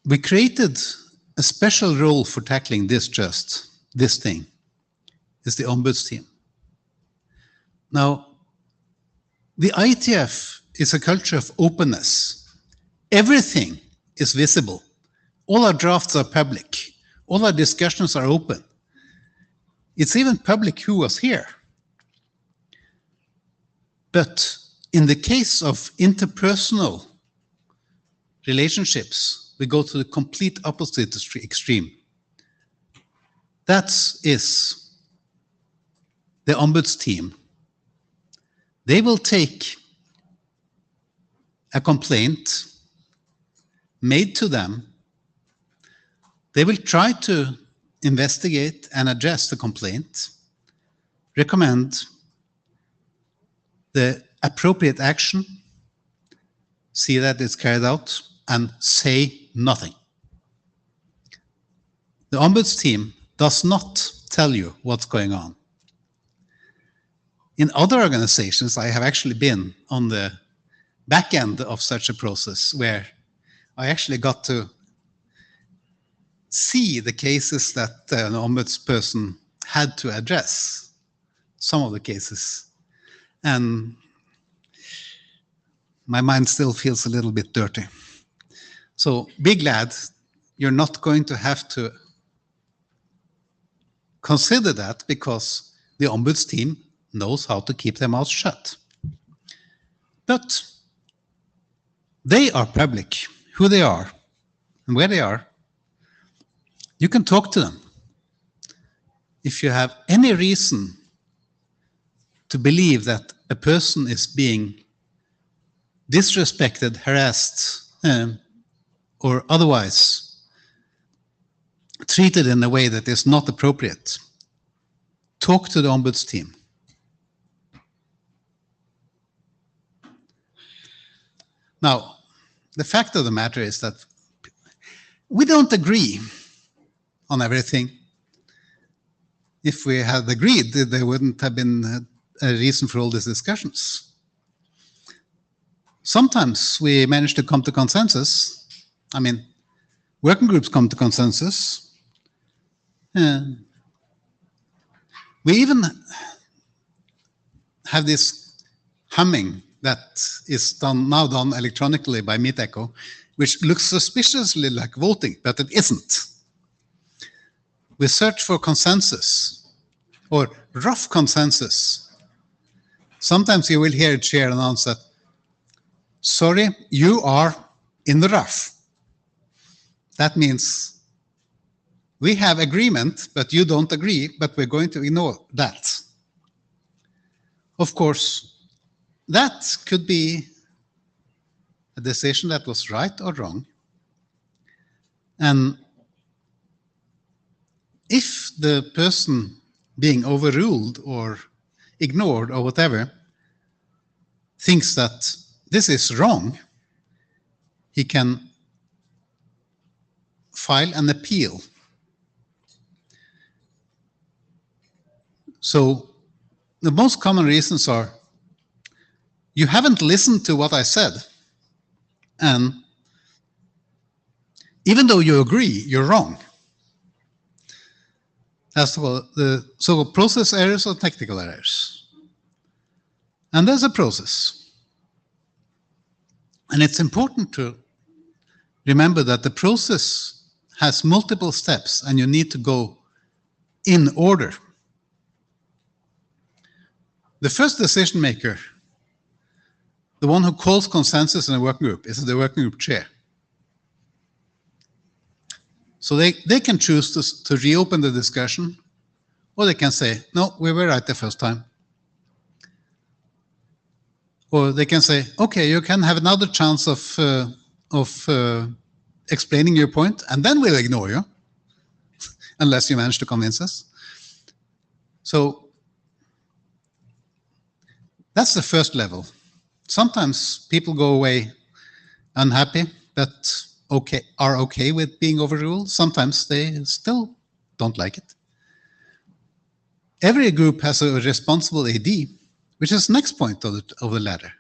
We created a special role for tackling this thing. It's the ombuds team. Now, the IETF is a culture of openness. Everything is visible. All our drafts are public. All our discussions are open. It's even public who was here. But in the case of interpersonal relationships, we go to the complete opposite extreme. That is the ombuds team. They will take a complaint made to them. They will try to investigate and address the complaint, recommend the appropriate action, see that it's carried out, and say nothing. The ombuds team does not tell you what's going on. In other organizations, I have actually been on the back end of such a process where I actually got to see the cases that an ombudsperson had to address, some of the cases. And my mind still feels a little bit dirty. So be glad you're not going to have to consider that, because the ombuds team knows how to keep their mouths shut. But they are public, who they are and where they are. You can talk to them. If you have any reason to believe that a person is being disrespected, harassed, or otherwise treated in a way that is not appropriate, talk to the ombuds team. Now, the fact of the matter is that we don't agree on everything. If we had agreed, there wouldn't have been a reason for all these discussions. Sometimes we manage to come to consensus. I mean, working groups come to consensus. We even have this humming that is now done electronically by Meet Echo, which looks suspiciously like voting, but it isn't. We search for consensus, or rough consensus. Sometimes you will hear a chair announce that, sorry, you are in the rough. That means we have agreement, but you don't agree, but we're going to ignore that. Of course, that could be a decision that was right or wrong, And if the person being overruled or ignored or whatever thinks that this is wrong, he can file an appeal. So the most common reasons are, you haven't listened to what I said, and even though you agree, you're wrong. That's the so-called process errors or technical errors. And there's a process. And it's important to remember that the process has multiple steps and you need to go in order. The first decision maker, the one who calls consensus in a working group, is the working group chair. So they can choose to reopen the discussion, or they can say, no, we were right the first time. Or they can say, okay, you can have another chance of explaining your point, and then we'll ignore you, unless you manage to convince us. So that's the first level. Sometimes people go away unhappy, but are okay with being overruled. Sometimes they still don't like it. Every group has a responsible AD, which is the next point of the ladder.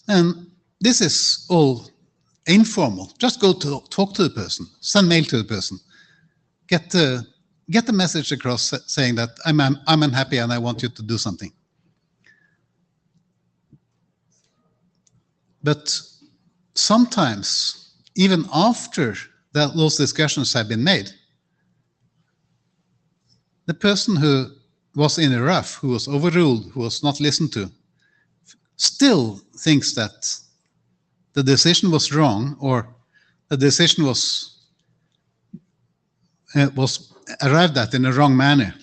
And this is all informal. Just go to talk to the person, send mail to the person, get the message across saying that I'm unhappy and I want you to do something. But sometimes, even after those discussions have been made, the person who was in a rough, who was overruled, who was not listened to, still thinks that the decision was wrong, or the decision was arrived at in a wrong manner.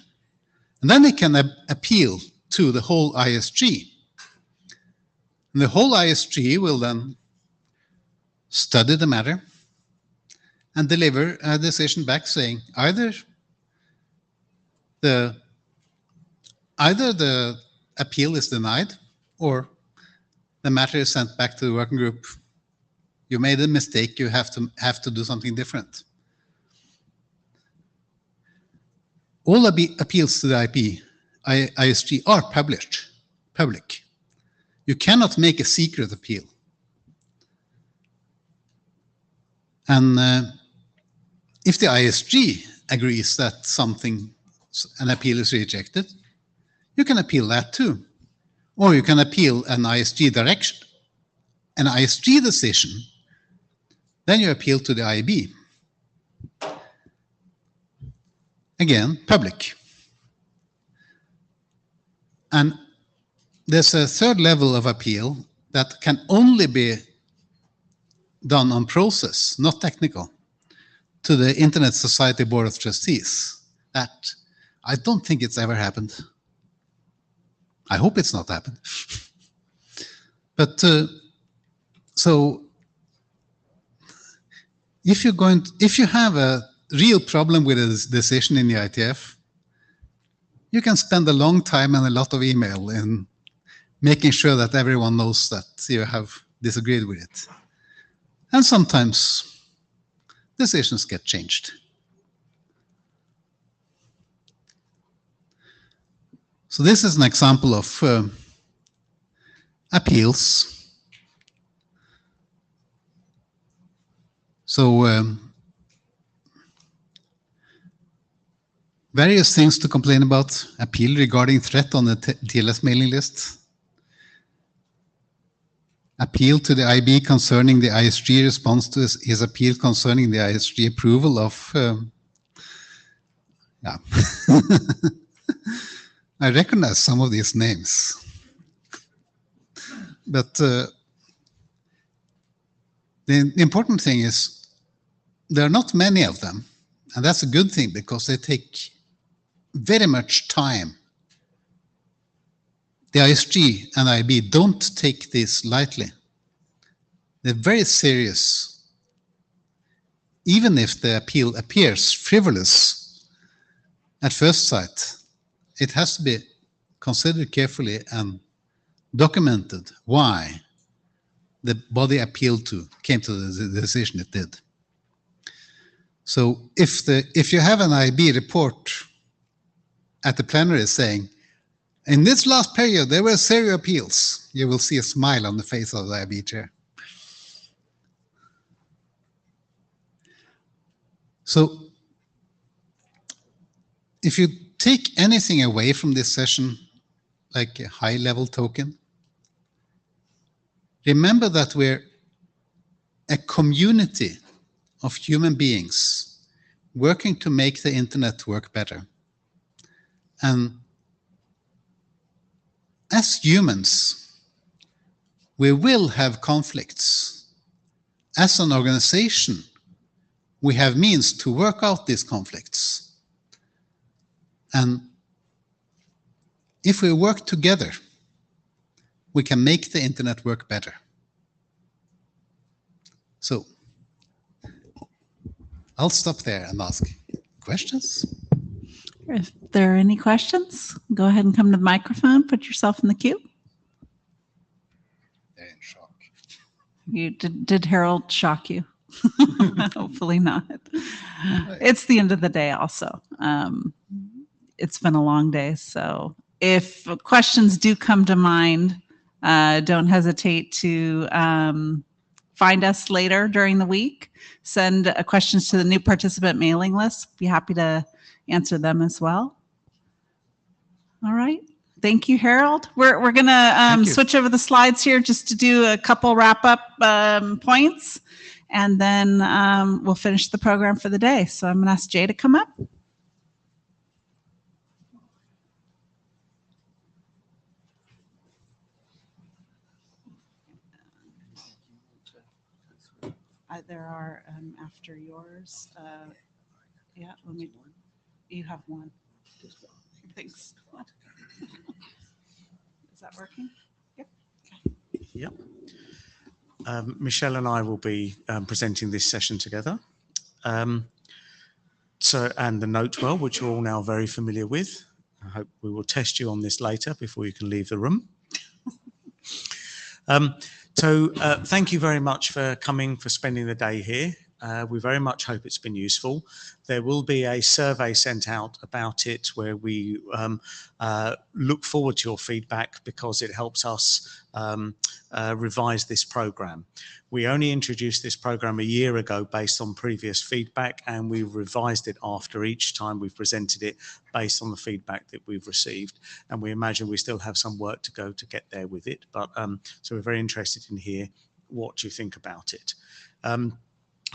And then they can appeal to the whole ISG. And the whole ISG will then study the matter and deliver a decision back saying either the appeal is denied or the matter is sent back to the working group. You made a mistake, you have to do something different. All appeals to the ISG are public. You cannot make a secret appeal. And if the ISG agrees that an appeal is rejected, you can appeal that too. Or you can appeal an ISG direction, an ISG decision, then you appeal to the IB. Again, public. And there's a third level of appeal that can only be done on process, not technical, to the Internet Society Board of Trustees. That I don't think it's ever happened. I hope it's not happened. But so if you have a real problem with a decision in the IETF, you can spend a long time and a lot of email in making sure that everyone knows that you have disagreed with it. And sometimes decisions get changed. So this is an example of appeals. So various things to complain about. Appeal regarding threat on the TLS mailing list. Appeal to the IB concerning the ISG response to his appeal concerning the ISG approval of... yeah. I recognize some of these names. But the important thing is there are not many of them. And that's a good thing because they take very much time. The ISG and IB don't take this lightly. They're very serious even if the appeal appears frivolous at first sight, it has to be considered carefully and documented why the body appealed to came to the decision it did. So if you have an IB report at the plenary saying, in this last period, there were 0 appeals, you will see a smile on the face of the IB chair. So if you take anything away from this session, like a high-level token, remember that we're a community of human beings working to make the internet work better. And as humans, we will have conflicts. As an organization, we have means to work out these conflicts. And if we work together, we can make the internet work better. So I'll stop there and ask questions. If there are any questions, go ahead and come to the microphone, put yourself in the queue. They're in shock. Did Harold shock you? Hopefully not. It's the end of the day also. It's been a long day, so if questions do come to mind, don't hesitate to find us later during the week. Send questions to the new participant mailing list. Be happy to answer them as well. All right. Thank you, Harold. We're going to switch over the slides here just to do a couple wrap-up points, and then we'll finish the program for the day. So I'm going to ask Jay to come up. There are after yours. Yeah, let me. You have one. Thanks. Is that working? Yep. Okay. Yep. Michelle and I will be presenting this session together. And the Notewell, which you're all now very familiar with. I hope we will test you on this later before you can leave the room. Thank you very much for coming, for spending the day here. We very much hope it's been useful. There will be a survey sent out about it where we look forward to your feedback because it helps us revise this program. We only introduced this program a year ago based on previous feedback, and we've revised it after each time we've presented it based on the feedback that we've received. And we imagine we still have some work to go to get there with it. But so we're very interested in hear what you think about it.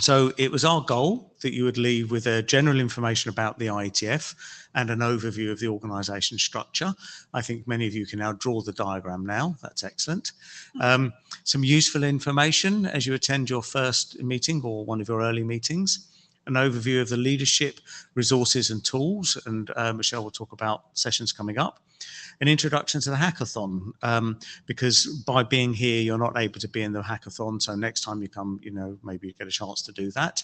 So it was our goal that you would leave with a general information about the IETF and an overview of the organisation structure. I think many of you can now draw the diagram now. That's excellent. Some useful information as you attend your first meeting or one of your early meetings. An overview of the leadership, resources and tools, and Michelle will talk about sessions coming up. An introduction to the hackathon, because by being here, you're not able to be in the hackathon. So next time you come, maybe you get a chance to do that.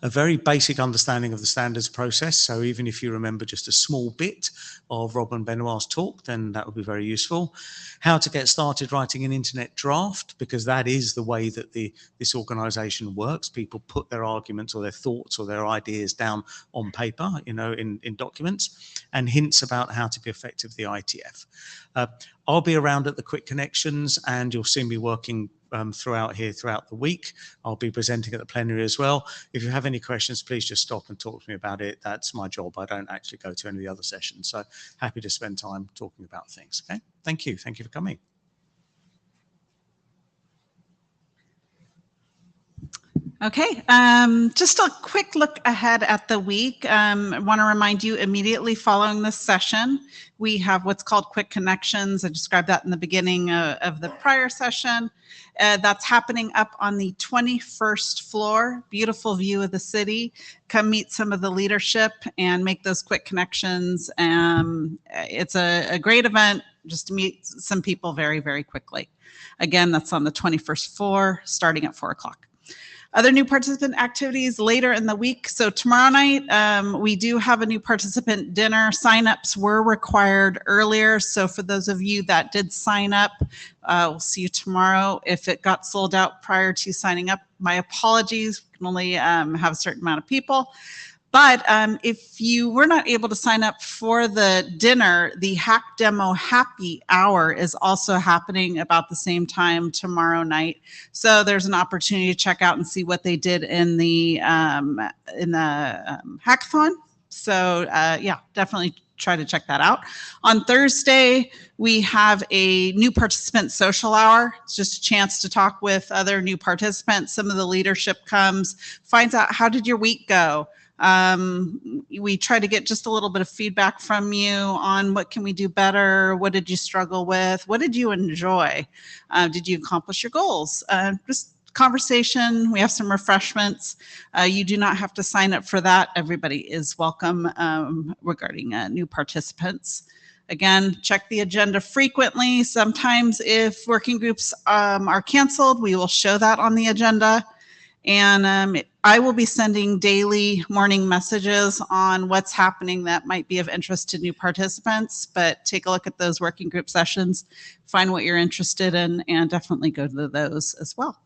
A very basic understanding of the standards process. So even if you remember just a small bit of Rob and Benoit's talk, then that would be very useful. How to get started writing an internet draft, because that is the way that this organisation works. People put their arguments or their thoughts or their ideas down on paper, in documents, and hints about how to be effective with the IETF. I'll be around at the Quick Connections, and you'll see me working throughout the week. I'll be presenting at the plenary as well. If you have any questions, please just stop and talk to me about it. That's my job. I don't actually go to any of the other sessions. So happy to spend time talking about things. Okay. Thank you. Thank you for coming. Okay, just a quick look ahead at the week. I want to remind you immediately following this session, we have what's called Quick Connections. I described that in the beginning of the prior session. That's happening up on the 21st floor. Beautiful view of the city. Come meet some of the leadership and make those quick connections. It's a great event just to meet some people very, very quickly. Again, that's on the 21st floor starting at 4 o'clock. Other new participant activities later in the week. So tomorrow night, we do have a new participant dinner. Signups were required earlier. So for those of you that did sign up, we'll see you tomorrow. If it got sold out prior to signing up, my apologies. We can only have a certain amount of people. But if you were not able to sign up for the dinner, the Hack Demo Happy Hour is also happening about the same time tomorrow night. So there's an opportunity to check out and see what they did in the hackathon. So yeah, definitely try to check that out. On Thursday, we have a new participant social hour. It's just a chance to talk with other new participants. Some of the leadership comes, finds out how did your week go. We try to get just a little bit of feedback from you on what can we do better? What did you struggle with? What did you enjoy? Did you accomplish your goals? Just conversation. We have some refreshments. You do not have to sign up for that. Everybody is welcome regarding new participants. Again, check the agenda frequently. Sometimes if working groups are canceled, we will show that on the agenda. And I will be sending daily morning messages on what's happening that might be of interest to new participants, but take a look at those working group sessions, find what you're interested in, and definitely go to those as well.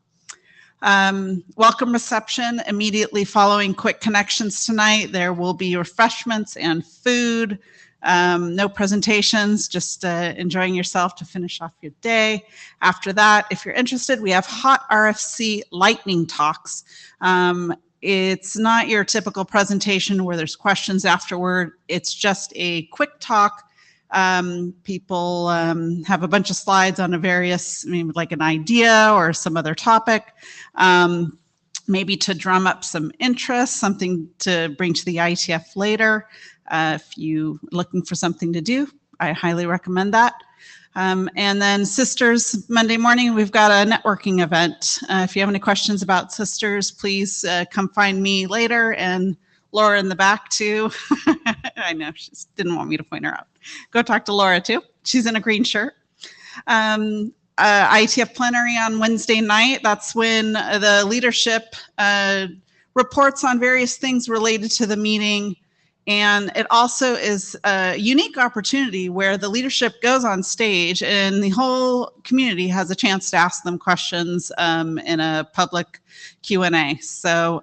Welcome reception immediately following Quick Connections tonight. There will be refreshments and food. No presentations, just enjoying yourself to finish off your day. After that, if you're interested, we have hot RFC lightning talks. It's not your typical presentation where there's questions afterward. It's just a quick talk. People have a bunch of slides on a various, maybe like an idea or some other topic. Maybe to drum up some interest, something to bring to the IETF later. If you're looking for something to do, I highly recommend that. And then Sisters, Monday morning, we've got a networking event. If you have any questions about Sisters, please come find me later, and Laura in the back too. I know, she didn't want me to point her out. Go talk to Laura too. She's in a green shirt. IETF plenary on Wednesday night. That's when the leadership reports on various things related to the meeting. And it also is a unique opportunity where the leadership goes on stage and the whole community has a chance to ask them questions in a public Q&A. So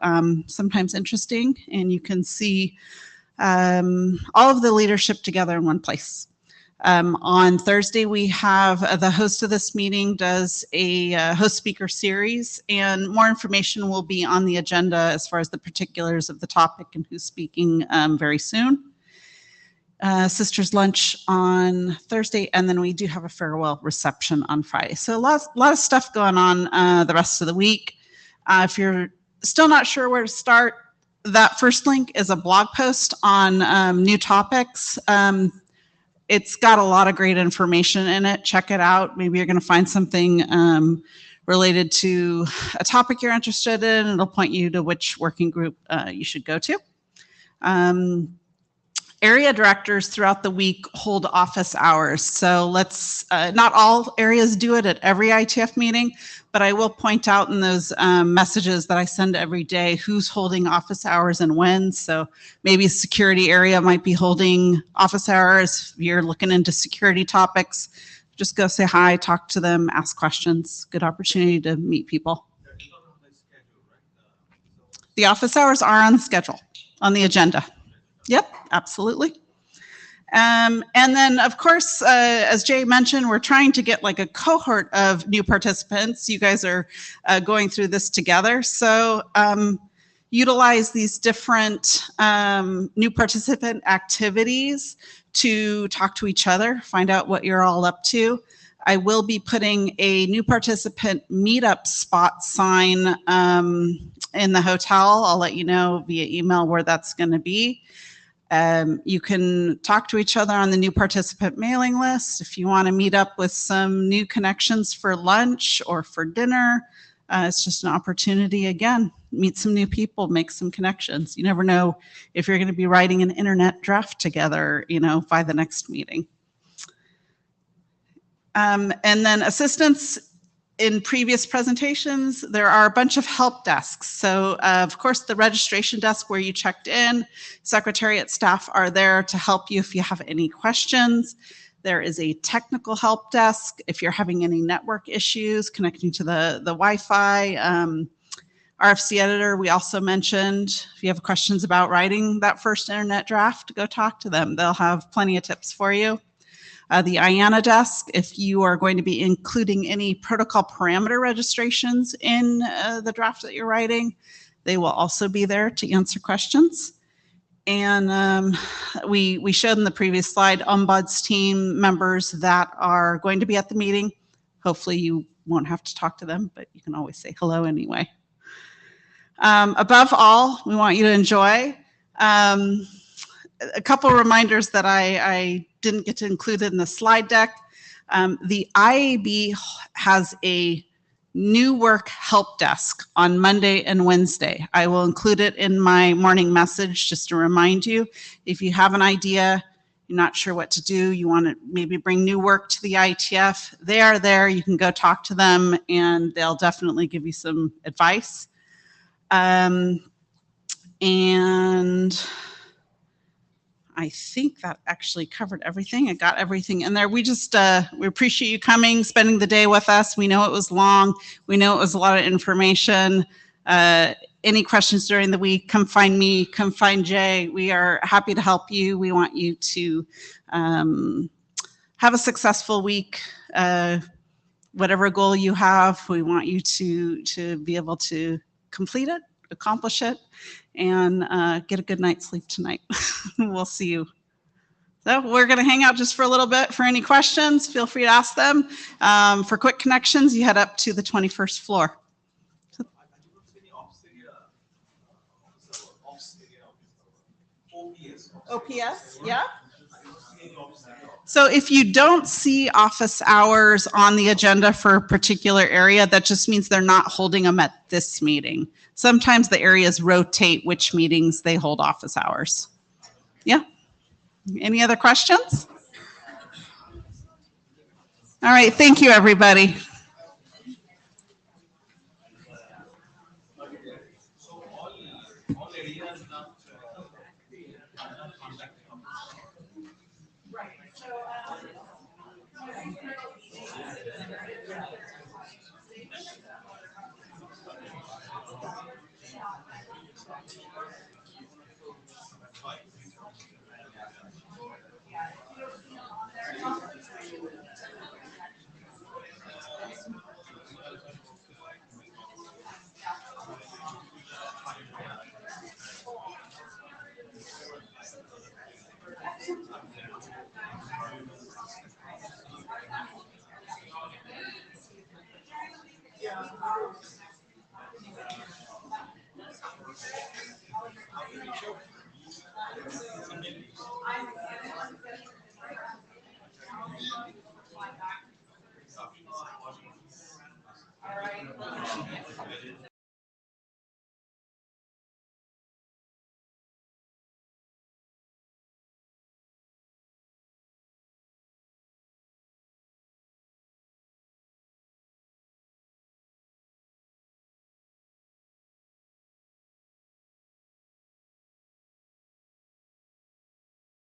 sometimes interesting, and you can see all of the leadership together in one place. On Thursday, we have the host of this meeting does a host speaker series, and more information will be on the agenda as far as the particulars of the topic and who's speaking very soon. Sisters lunch on Thursday, and then we do have a farewell reception on Friday. So a lot of stuff going on the rest of the week. If you're still not sure where to start, that first link is a blog post on new topics. It's got a lot of great information in it. Check it out. Maybe you're going to find something related to a topic you're interested in. It'll point you to which working group you should go to. Area directors throughout the week hold office hours. So let's, not all areas do it at every IETF meeting, but I will point out in those messages that I send every day who's holding office hours and when. So maybe a security area might be holding office hours. If you're looking into security topics, just go say hi, talk to them, ask questions. Good opportunity to meet people. The office hours are on the schedule, on the agenda. Yep, absolutely. And then, of course, as Jay mentioned, we're trying to get like a cohort of new participants. You guys are going through this together. So utilize these different new participant activities to talk to each other, find out what you're all up to. I will be putting a new participant meetup spot sign in the hotel. I'll let you know via email where that's going to be. You can talk to each other on the new participant mailing list. If you want to meet up with some new connections for lunch or for dinner, it's just an opportunity, again, meet some new people, make some connections. You never know if you're going to be writing an internet draft together, by the next meeting. And then assistance in previous presentations, there are a bunch of help desks. So of course, the registration desk where you checked in, Secretariat staff are there to help you if you have any questions. There is a technical help desk if you're having any network issues connecting to the Wi-Fi. RFC editor, we also mentioned, if you have questions about writing that first internet draft, go talk to them. They'll have plenty of tips for you. The IANA desk, if you are going to be including any protocol parameter registrations in the draft that you're writing, they will also be there to answer questions. And we showed in the previous slide, Ombuds team members that are going to be at the meeting. Hopefully you won't have to talk to them, but you can always say hello anyway. Above all, we want you to enjoy. A couple reminders that I didn't get to include in the slide deck. The IAB has a new work help desk on Monday and Wednesday. I will include it in my morning message just to remind you. If you have an idea, you're not sure what to do, you want to maybe bring new work to the IETF, they are there. You can go talk to them and they'll definitely give you some advice. And I think that actually covered everything. I got everything in there. We just, we appreciate you coming, spending the day with us. We know it was long. We know it was a lot of information. Any questions during the week, come find me, come find Jay. We are happy to help you. We want you to have a successful week. Whatever goal you have, we want you to be able to complete it, accomplish it, and get a good night's sleep tonight. We'll see you. So we're going to hang out just for a little bit. For any questions, feel free to ask them. For quick connections, you head up to the 21st floor. OPS, yeah. So if you don't see office hours on the agenda for a particular area, that just means they're not holding them at this meeting. Sometimes the areas rotate which meetings they hold office hours. Yeah. Any other questions? All right. Thank you, everybody.